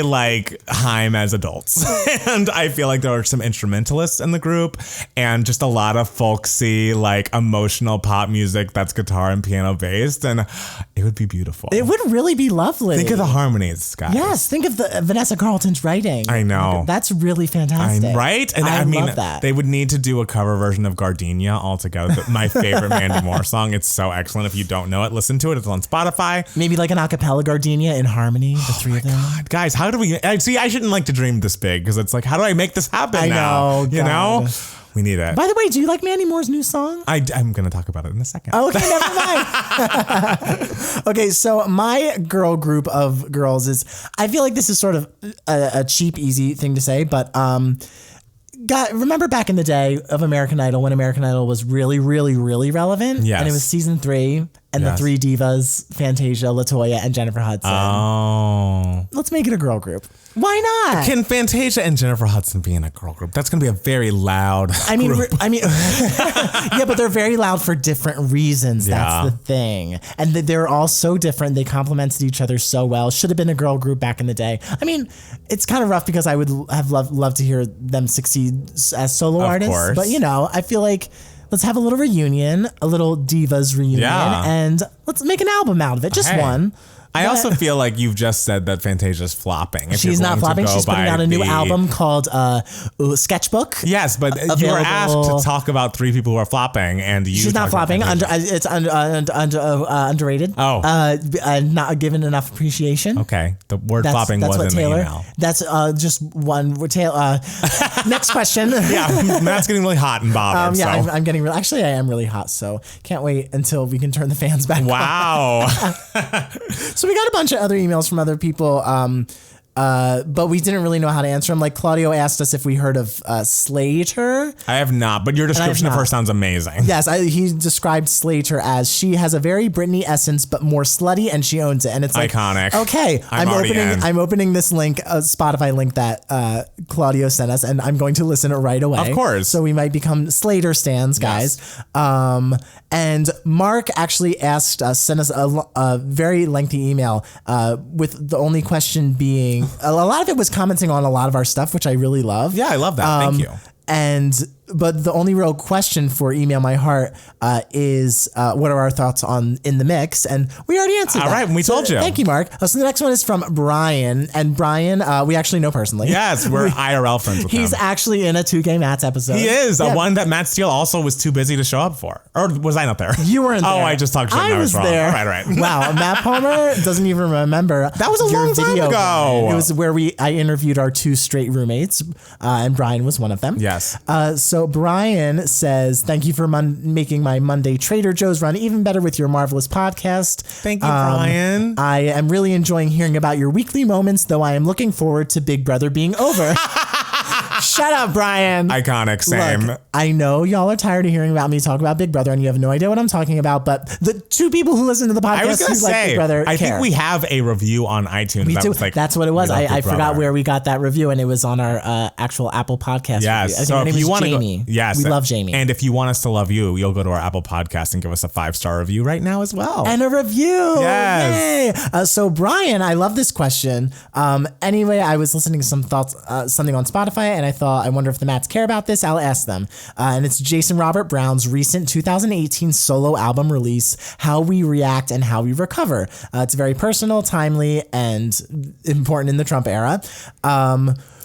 Haim as adults. And I feel like there are some instrumentalists in the group and just a lot of folksy, emotional pop music that's guitar and piano based. And it would be beautiful. It would really be lovely. Think Think of the harmonies, guys. Yes, think of the Vanessa Carlton's writing. I know. That's really fantastic. Right? And I mean, love that. They would need to do a cover version of Gardenia altogether. My favorite Mandy Moore song. It's so excellent. If you don't know it, listen to it. It's on Spotify. Maybe like an a cappella Gardenia in harmony, the three of them. God, guys, how do we... See, I shouldn't like to dream this big because it's like, how do I make this happen I now? know, You know? We need it. By the way, do you like Mandy Moore's new song? I'm going to talk about it in a second. Okay, never mind. Okay, so my girl group of girls is, I feel like this is sort of a cheap, easy thing to say, but remember back in the day of American Idol when American Idol was really, really, really relevant? Yes. And it was season 3 and the 3 divas, Fantasia, LaToya, and Jennifer Hudson. Oh. Let's make it a girl group. Why not? Can Fantasia and Jennifer Hudson be in a girl group? That's going to be a very loud group. Yeah, but they're very loud for different reasons. Yeah. That's the thing. And they're all so different. They complemented each other so well. Should have been a girl group back in the day. I mean, it's kind of rough because I would have loved to hear them succeed as solo artists. Course. But, you know, I feel like let's have a little reunion, a little divas reunion, and let's make an album out of it. Just one. I also feel like you've just said that Fantasia's flopping. She's not flopping. She's putting out a new album called Sketchbook. Yes, but you were asked to talk about 3 people who are flopping, and she's not flopping. It's underrated. Oh, not given enough appreciation. Okay, the word flopping was in the email. That's just one. Taylor. Next question. Yeah, Matt's getting really hot and bothered. Yeah, so. I'm getting really. Actually, I am really hot. So can't wait until we can turn the fans back on. Wow. So we got a bunch of other emails from other people, but we didn't really know how to answer them. Like Claudio asked us if we heard of Slater. I have not, but your description of her sounds amazing. Yes, he described Slater as she has a very Britney essence, but more slutty, and she owns it. And it's like, iconic. Okay, I'm opening this link, a Spotify link that Claudio sent us, and I'm going to listen right away. Of course. So we might become Slater stans, guys. Yes. And Mark actually asked us, sent us a very lengthy email with the only question being, a lot of it was commenting on a lot of our stuff, which I really love. Yeah, I love that. Thank you. But the only real question for Email My Heart is what are our thoughts on In the Mix? And we already answered that. All right, and we told you. Thank you, Mark. So the next one is from Brian. And Brian, we actually know personally. Yes, we're IRL friends with him. He's actually in a 2K Mats episode. He is. Yeah. One that Matt Steele also was too busy to show up for. Or was I not there? You weren't there. Oh, I just talked shit and I was wrong. There. All right. Wow, Matt Palmer doesn't even remember. That was a long time ago. It was where I interviewed our 2 straight roommates, and Brian was one of them. Yes. So Brian says, thank you for making my Monday Trader Joe's run even better with your marvelous podcast. Thank you, Brian. I am really enjoying hearing about your weekly moments, though I am looking forward to Big Brother being over. Shut up, Brian. Iconic, same. Look, I know y'all are tired of hearing about me talk about Big Brother and you have no idea what I'm talking about, but the 2 people who listen to the podcast I was gonna who say, like Big Brother I care. think we have a review on iTunes. Me too. Was that's what it was. I forgot where we got that review, and it was on our actual Apple podcast. Yes. Review. I think so her name if you is want to Jamie. Yes. We love Jamie. And if you want us to love you, you'll go to our Apple podcast and give us a 5-star review right now as well. And a review. Yes. Yay. So Brian, I love this question. Anyway, I was listening to something on Spotify, and I wonder if the Mats care about this. I'll ask them. And it's Jason Robert Brown's recent 2018 solo album release, How We React and How We Recover. It's very personal, timely, and important in the Trump era.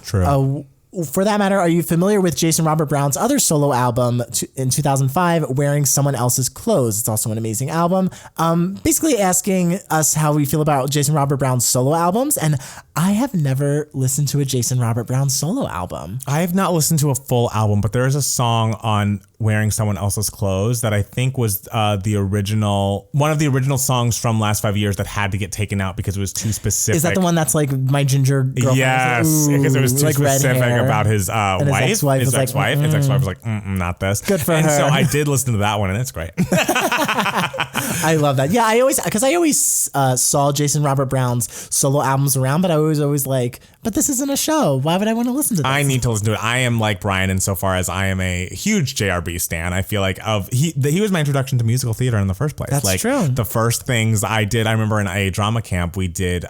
True. For that matter, are you familiar with Jason Robert Brown's other solo album in 2005, Wearing Someone Else's Clothes? It's also an amazing album. Basically asking us how we feel about Jason Robert Brown's solo albums. And I have never listened to a Jason Robert Brown solo album. I have not listened to a full album, but there is a song on Wearing Someone Else's Clothes that I think was one of the original songs from last 5 years that had to get taken out because it was too specific. Is that the one that's like My Ginger Girlfriend? Yes, because it was too specific about his wife. His ex-wife. His ex-wife was like, not this. Good for her. And so I did listen to that one, and it's great. I love that. Yeah, I always saw Jason Robert Brown's solo albums around, but I was always like, but this isn't a show. Why would I want to listen to this? I need to listen to it. I am like Brian insofar as I am a huge JRB stan. I feel like he was my introduction to musical theater in the first place. That's true. The first things I did, I remember in a drama camp, we did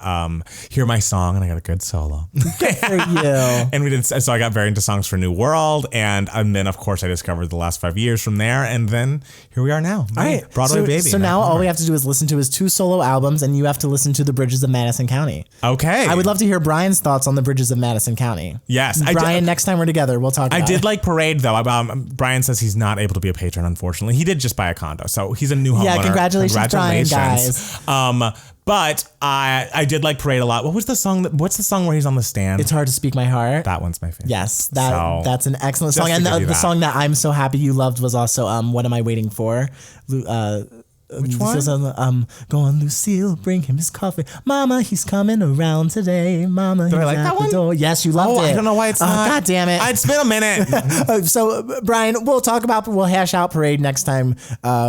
Hear My Song, and I got a good solo. Good for you. And we did, so I got very into songs for New World, and then of course I discovered the last 5 years from there, and then here we are now. All right, Broadway baby. So now all we have to do is listen to his 2 solo albums, and you have to listen to The Bridges of Madison County. Okay. I would love to hear Brian's thoughts on The Bridges of Madison County. Yes. Brian, next time we're together, we'll talk about it. I did like Parade, though. Brian says he's not able to be a patron, unfortunately. He did just buy a condo, so he's a new homeowner. Yeah, congratulations, Brian, guys. But I did like Parade a lot. What's the song where he's on the stand? It's Hard to Speak My Heart. That one's my favorite. Yes, that's an excellent song. And the song that I'm so happy you loved was also What Am I Waiting For? Which one? Go on, Lucille, bring him his coffee. Mama, he's coming around today. Mama, he's I like at that the one? door. Yes, you loved it. I don't know why it's not. God damn it. It's been a minute. So, Brian, we'll hash out Parade next time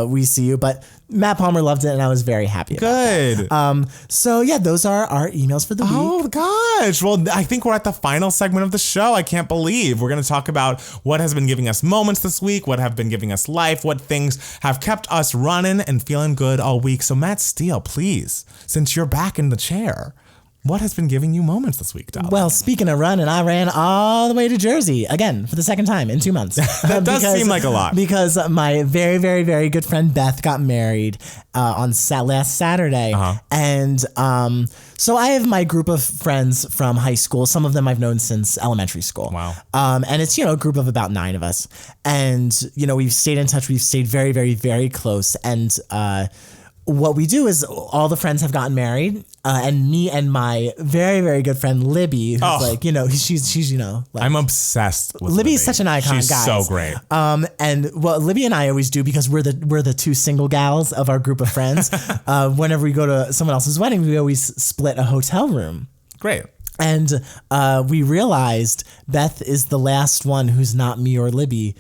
we see you. But Matt Palmer loved it, and I was very happy about Good. that. So, yeah, those are our emails for the week. Oh, gosh. Well, I think we're at the final segment of the show. I can't believe we're going to talk about what has been giving us moments this week, what have been giving us life, what things have kept us running and feeling good all week. So, Matt Steele, please, since you're back in the chair, what has been giving you moments this week, darling? Well, speaking of running, I ran all the way to Jersey again for the second time in 2 months. That does seem like a lot. Because my very, very, very good friend Beth got married on last Saturday. Uh-huh. And so I have my group of friends from high school. Some of them I've known since elementary school. Wow. And it's, a group of about 9 of us. And, we've stayed in touch. We've stayed very, very, very close. And what we do is all the friends have gotten married, and me and my very, very good friend Libby, who's she's like, I'm obsessed with Libby. Is such an icon, She's guys. so great. And what Libby and I always do, because we're the 2 single gals of our group of friends, whenever we go to someone else's wedding, we always split a hotel room. Great. And we realized Beth is the last one who's not me or Libby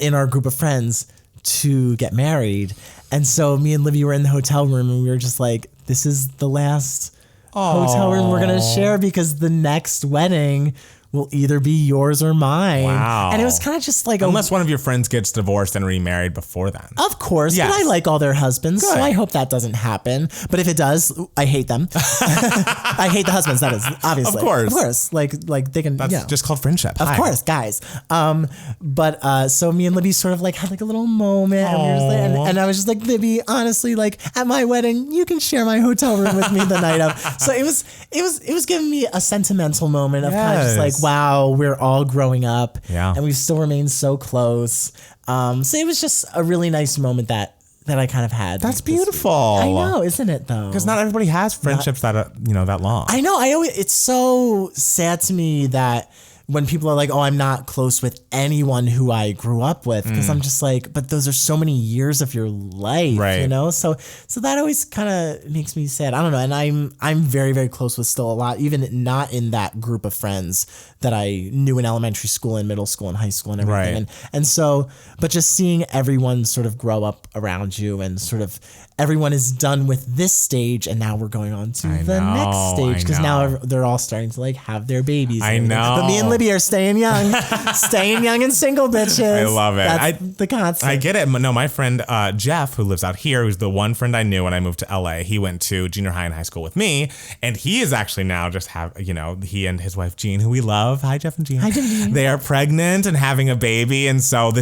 in our group of friends to get married. And so me and Libby were in the hotel room, and we were just like, this is the last hotel room we're going to share, because the next wedding will either be yours or mine. Wow. And it was kind of just like unless one of your friends gets divorced and remarried before then. Of course. Yes. But I like all their husbands, Good. so I hope that doesn't happen. But if it does, I hate them. I hate the husbands, that is, obviously. Of course. Of course. Like they can, That's just called friendship. Of course, guys. But so me and Libby sort of like had like a little moment, and, we were just like, and I was just like, Libby, honestly, like at my wedding, you can share my hotel room with me the night of. So it was giving me a sentimental moment of kind of just like, wow, we're all growing up, and we still remain so close. So it was just a really nice moment that I kind of had. That's beautiful. I know, isn't it though? Because not everybody has friendships that are, that long. I know. It's so sad to me that when people are like, oh, I'm not close with anyone who I grew up with, because I'm just like, but those are so many years of your life, right. So that always kind of makes me sad. I don't know. And I'm very, very close with still a lot, even not in that group of friends that I knew in elementary school and middle school and high school and everything. Right. And so, but just seeing everyone sort of grow up around you, and sort of everyone is done with this stage, and now we're going on to the next stage, because now they're all starting to like have their babies. I know. But me and Libby are staying young, staying young and single, bitches. I love it. That's the concept. I get it. No, my friend Jeff, who lives out here, who's the one friend I knew when I moved to LA. He went to junior high and high school with me, and he is actually now just he and his wife Jean, who we love. Hi, Jeff and Jean. Hi, Jeff and Jean. They are pregnant and having a baby, and so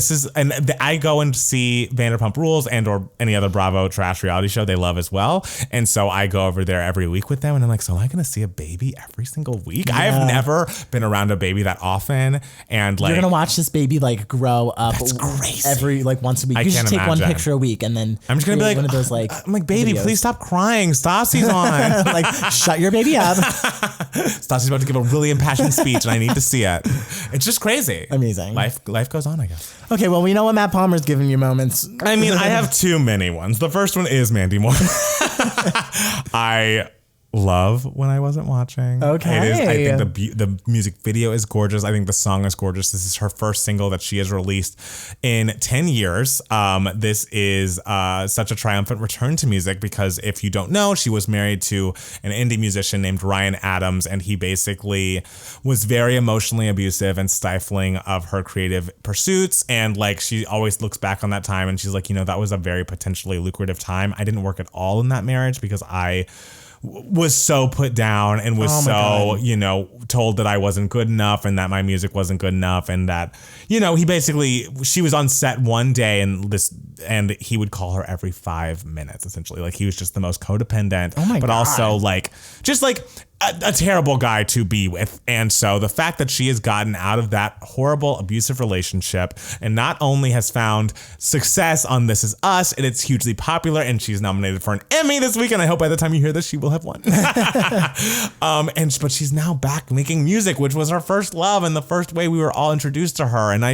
I go and see Vanderpump Rules and or any other Bravo trash reality show they love as well, and so I go over there every week with them, and I'm like, so am I going to see a baby every single week? Yeah. I have never been around a baby that often, and like you're gonna watch this baby like grow up. That's crazy. Every like once a week. You should take one picture a week, and then I'm just gonna be like one of those like. I'm like, baby, videos. please stop crying. Stassi's on. Like, shut your baby up. Stassi's about to give a really impassioned speech, and I need to see it. It's just crazy. Amazing. Life goes on, I guess. Okay, well, we know what Matt Palmer's giving you moments. I mean, I have too many ones. The first one is Mandy Moore. I love When I Wasn't Watching. Okay. It is, I think the music video is gorgeous. I think the song is gorgeous. This is her first single that she has released in 10 years. This is such a triumphant return to music, because if you don't know, she was married to an indie musician named Ryan Adams, and he basically was very emotionally abusive and stifling of her creative pursuits. And like, she always looks back on that time and she's like, that was a very potentially lucrative time. I didn't work at all in that marriage, because I was so put down and was told that I wasn't good enough and that my music wasn't good enough, and that, she was on set one day and he would call her every 5 minutes, essentially. Like, he was just the most codependent, but also like, just like a terrible guy to be with. And so the fact that she has gotten out of that horrible abusive relationship and not only has found success on This Is Us, and it's hugely popular, and she's nominated for an Emmy this week, and I hope by the time you hear this she will have won. But she's now back making music, which was her first love and the first way we were all introduced to her. And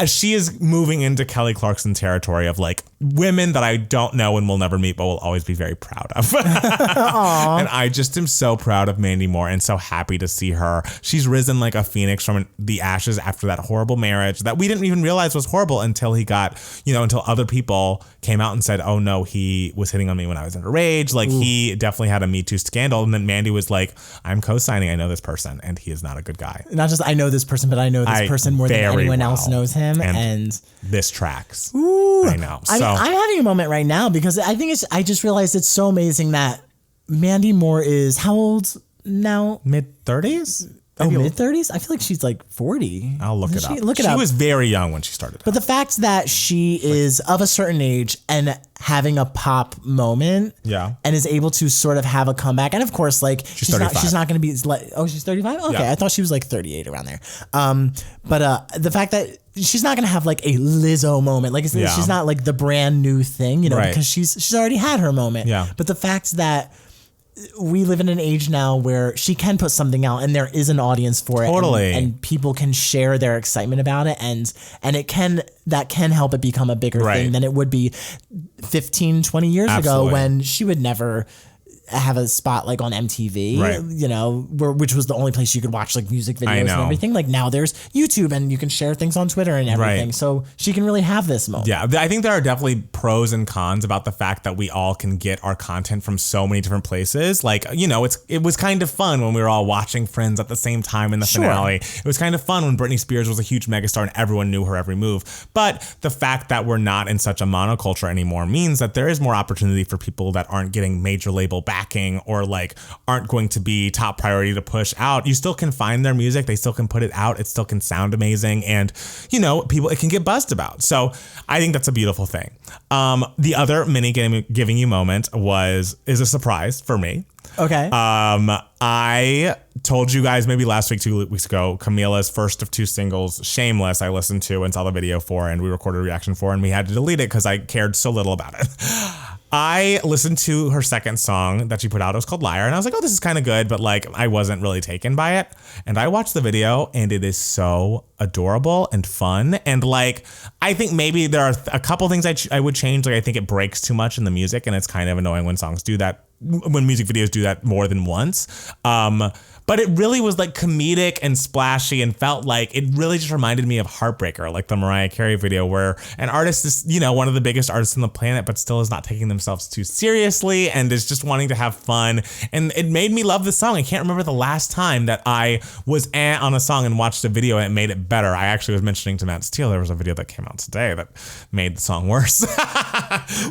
she is moving into Kelly Clarkson territory of like women that I don't know and will never meet, but will always be very proud of. And I just am so proud of Mandy Moore and so happy to see her. She's risen like a phoenix from the ashes after that horrible marriage that we didn't even realize was horrible until until other people came out and said, oh no, he was hitting on me when I was underage. Like, he definitely had a Me Too scandal. And then Mandy was like, I'm co-signing. I know this person and he is not a good guy. Not just I know this person, but I know this person more than anyone else knows him. And this tracks. Ooh, I know. So I'm having a moment right now because I just realized it's so amazing that Mandy Moore is how old now? Mid-30s? Mid-30s? I feel like she's like 40. I'll look it up. Look it up. She was very young when she started. But the fact that she is of a certain age and having a pop moment, and is able to sort of have a comeback, and of course, like she's not going to be like, oh, she's 35. Okay, I thought she was like 38 around there. But the fact that she's not going to have like a Lizzo moment, like she's not like the brand new thing, because she's already had her moment. Yeah. But the fact that we live in an age now where she can put something out and there is an audience for it. Totally. And people can share their excitement about it. And that can help it become a bigger thing than it would be 15, 20 years ago when she would never have a spot like on MTV, which was the only place you could watch like music videos and everything. Like, now there's YouTube and you can share things on Twitter and everything. So she can really have this moment. Yeah, I think there are definitely pros and cons about the fact that we all can get our content from so many different places. Like, it was kind of fun when we were all watching Friends at the same time in the finale. It was kind of fun when Britney Spears was a huge megastar and everyone knew her every move. But the fact that we're not in such a monoculture anymore means that there is more opportunity for people that aren't getting major label backing or like aren't going to be top priority to push out. You still can find their music. They still can put it out. It still can sound amazing. And, it can get buzzed about. So I think that's a beautiful thing. The other mini giving you moment is a surprise for me. Okay. I told you guys maybe last week, 2 weeks ago, Camila's first of 2 singles, Shameless, I listened to and saw the video for, and we recorded a reaction for, and we had to delete it because I cared so little about it. I listened to her second song that she put out. It was called Liar. And I was like, oh, this is kind of good. But like, I wasn't really taken by it. And I watched the video and it is so adorable and fun. And like, I think maybe there are a couple things I would change. Like, I think it breaks too much in the music and it's kind of annoying when songs do that, when music videos do that more than once. But it really was like comedic and splashy and felt like it really just reminded me of Heartbreaker, like the Mariah Carey video where an artist is, one of the biggest artists on the planet, but still is not taking themselves too seriously and is just wanting to have fun. And it made me love the song. I can't remember the last time that I was on a song and watched a video and it made it better. I actually was mentioning to Matt Steele, there was a video that came out today that made the song worse.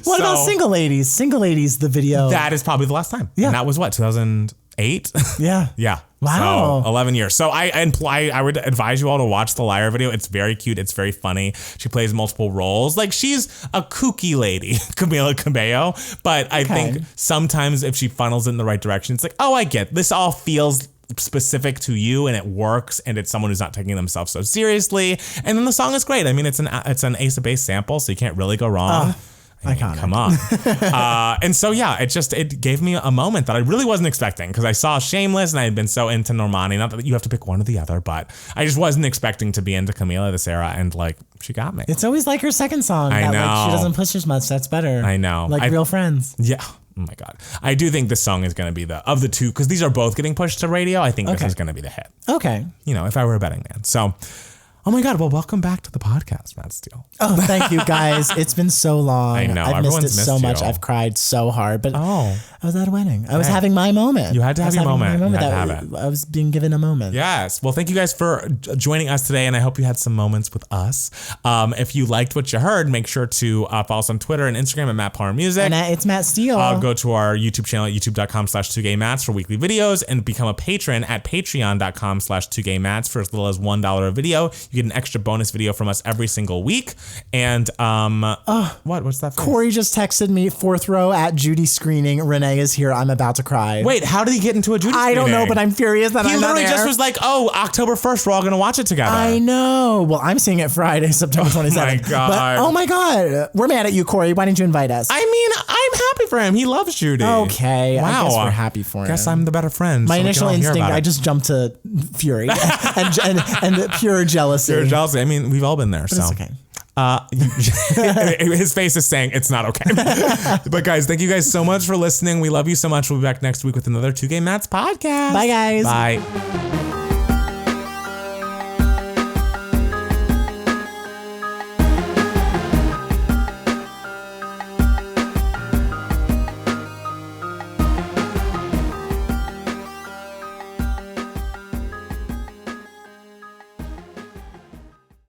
What about Single Ladies? Single Ladies, the video. That is probably the last time. Yeah. And that was what, 2008? Yeah. Yeah. Wow. So 11 years. So I would advise you all to watch the Liar video. It's very cute. It's very funny. She plays multiple roles. Like, she's a kooky lady, Camila Cabello. But I think sometimes if she funnels it in the right direction, it's like, oh, I get this all feels specific to you and it works and it's someone who's not taking themselves so seriously. And then the song is great. I mean, it's an Ace of Base sample, so you can't really go wrong. Come on. And so, yeah, it gave me a moment that I really wasn't expecting because I saw Shameless and I had been so into Normani. Not that you have to pick one or the other, but I just wasn't expecting to be into Camila this era. And like, she got me. It's always like her second song. I know. Like, she doesn't push as much. That's better. I know. Like Real Friends. Yeah. Oh my God. I do think this song is going to be of the two, because these are both getting pushed to radio. I think this is going to be the hit. Okay. If I were a betting man. So, Oh my God. Well, welcome back to the podcast, Matt Steele. Oh, thank you guys. It's been so long. I know. I've missed it Everyone's so missed much. you. I've cried so hard, but Oh. I was at a wedding. I was having my moment. You had to have your moment. You had to have it. I was being given a moment. Yes. Well, thank you guys for joining us today, and I hope you had some moments with us. If you liked what you heard, make sure to follow us on Twitter and Instagram at Matt Palmer Music. And it's Matt Steele. Go to our YouTube channel at youtube.com/2gaymats for weekly videos and become a patron at patreon.com/2gaymats for as little as $1 a video. You get an extra bonus video from us every single week. And what's that? Corey just texted me, 4th row at Judy screening. Renee is here. I'm about to cry. Wait, how did he get into a Judy I don't know, screening? but I'm furious that He I'm not literally there. just was like, oh, October 1st, we're all going to watch it together. I know. Well, I'm seeing it Friday, September 27th. my God. But, oh my God. We're mad at you, Corey. Why didn't you invite us? I mean, I'm happy for him. He loves Judy. Okay. Wow. I guess we're happy for him. Guess I'm the better friend. My so we can initial all hear instinct, about it. I just jumped to fury and pure jealousy. Pure jealousy. I mean, we've all been there. But so it's okay. His face is saying it's not okay. But guys, thank you guys so much for listening. We love you so much. We'll be back next week with another 2 Gay Mats podcast. Bye, guys. Bye.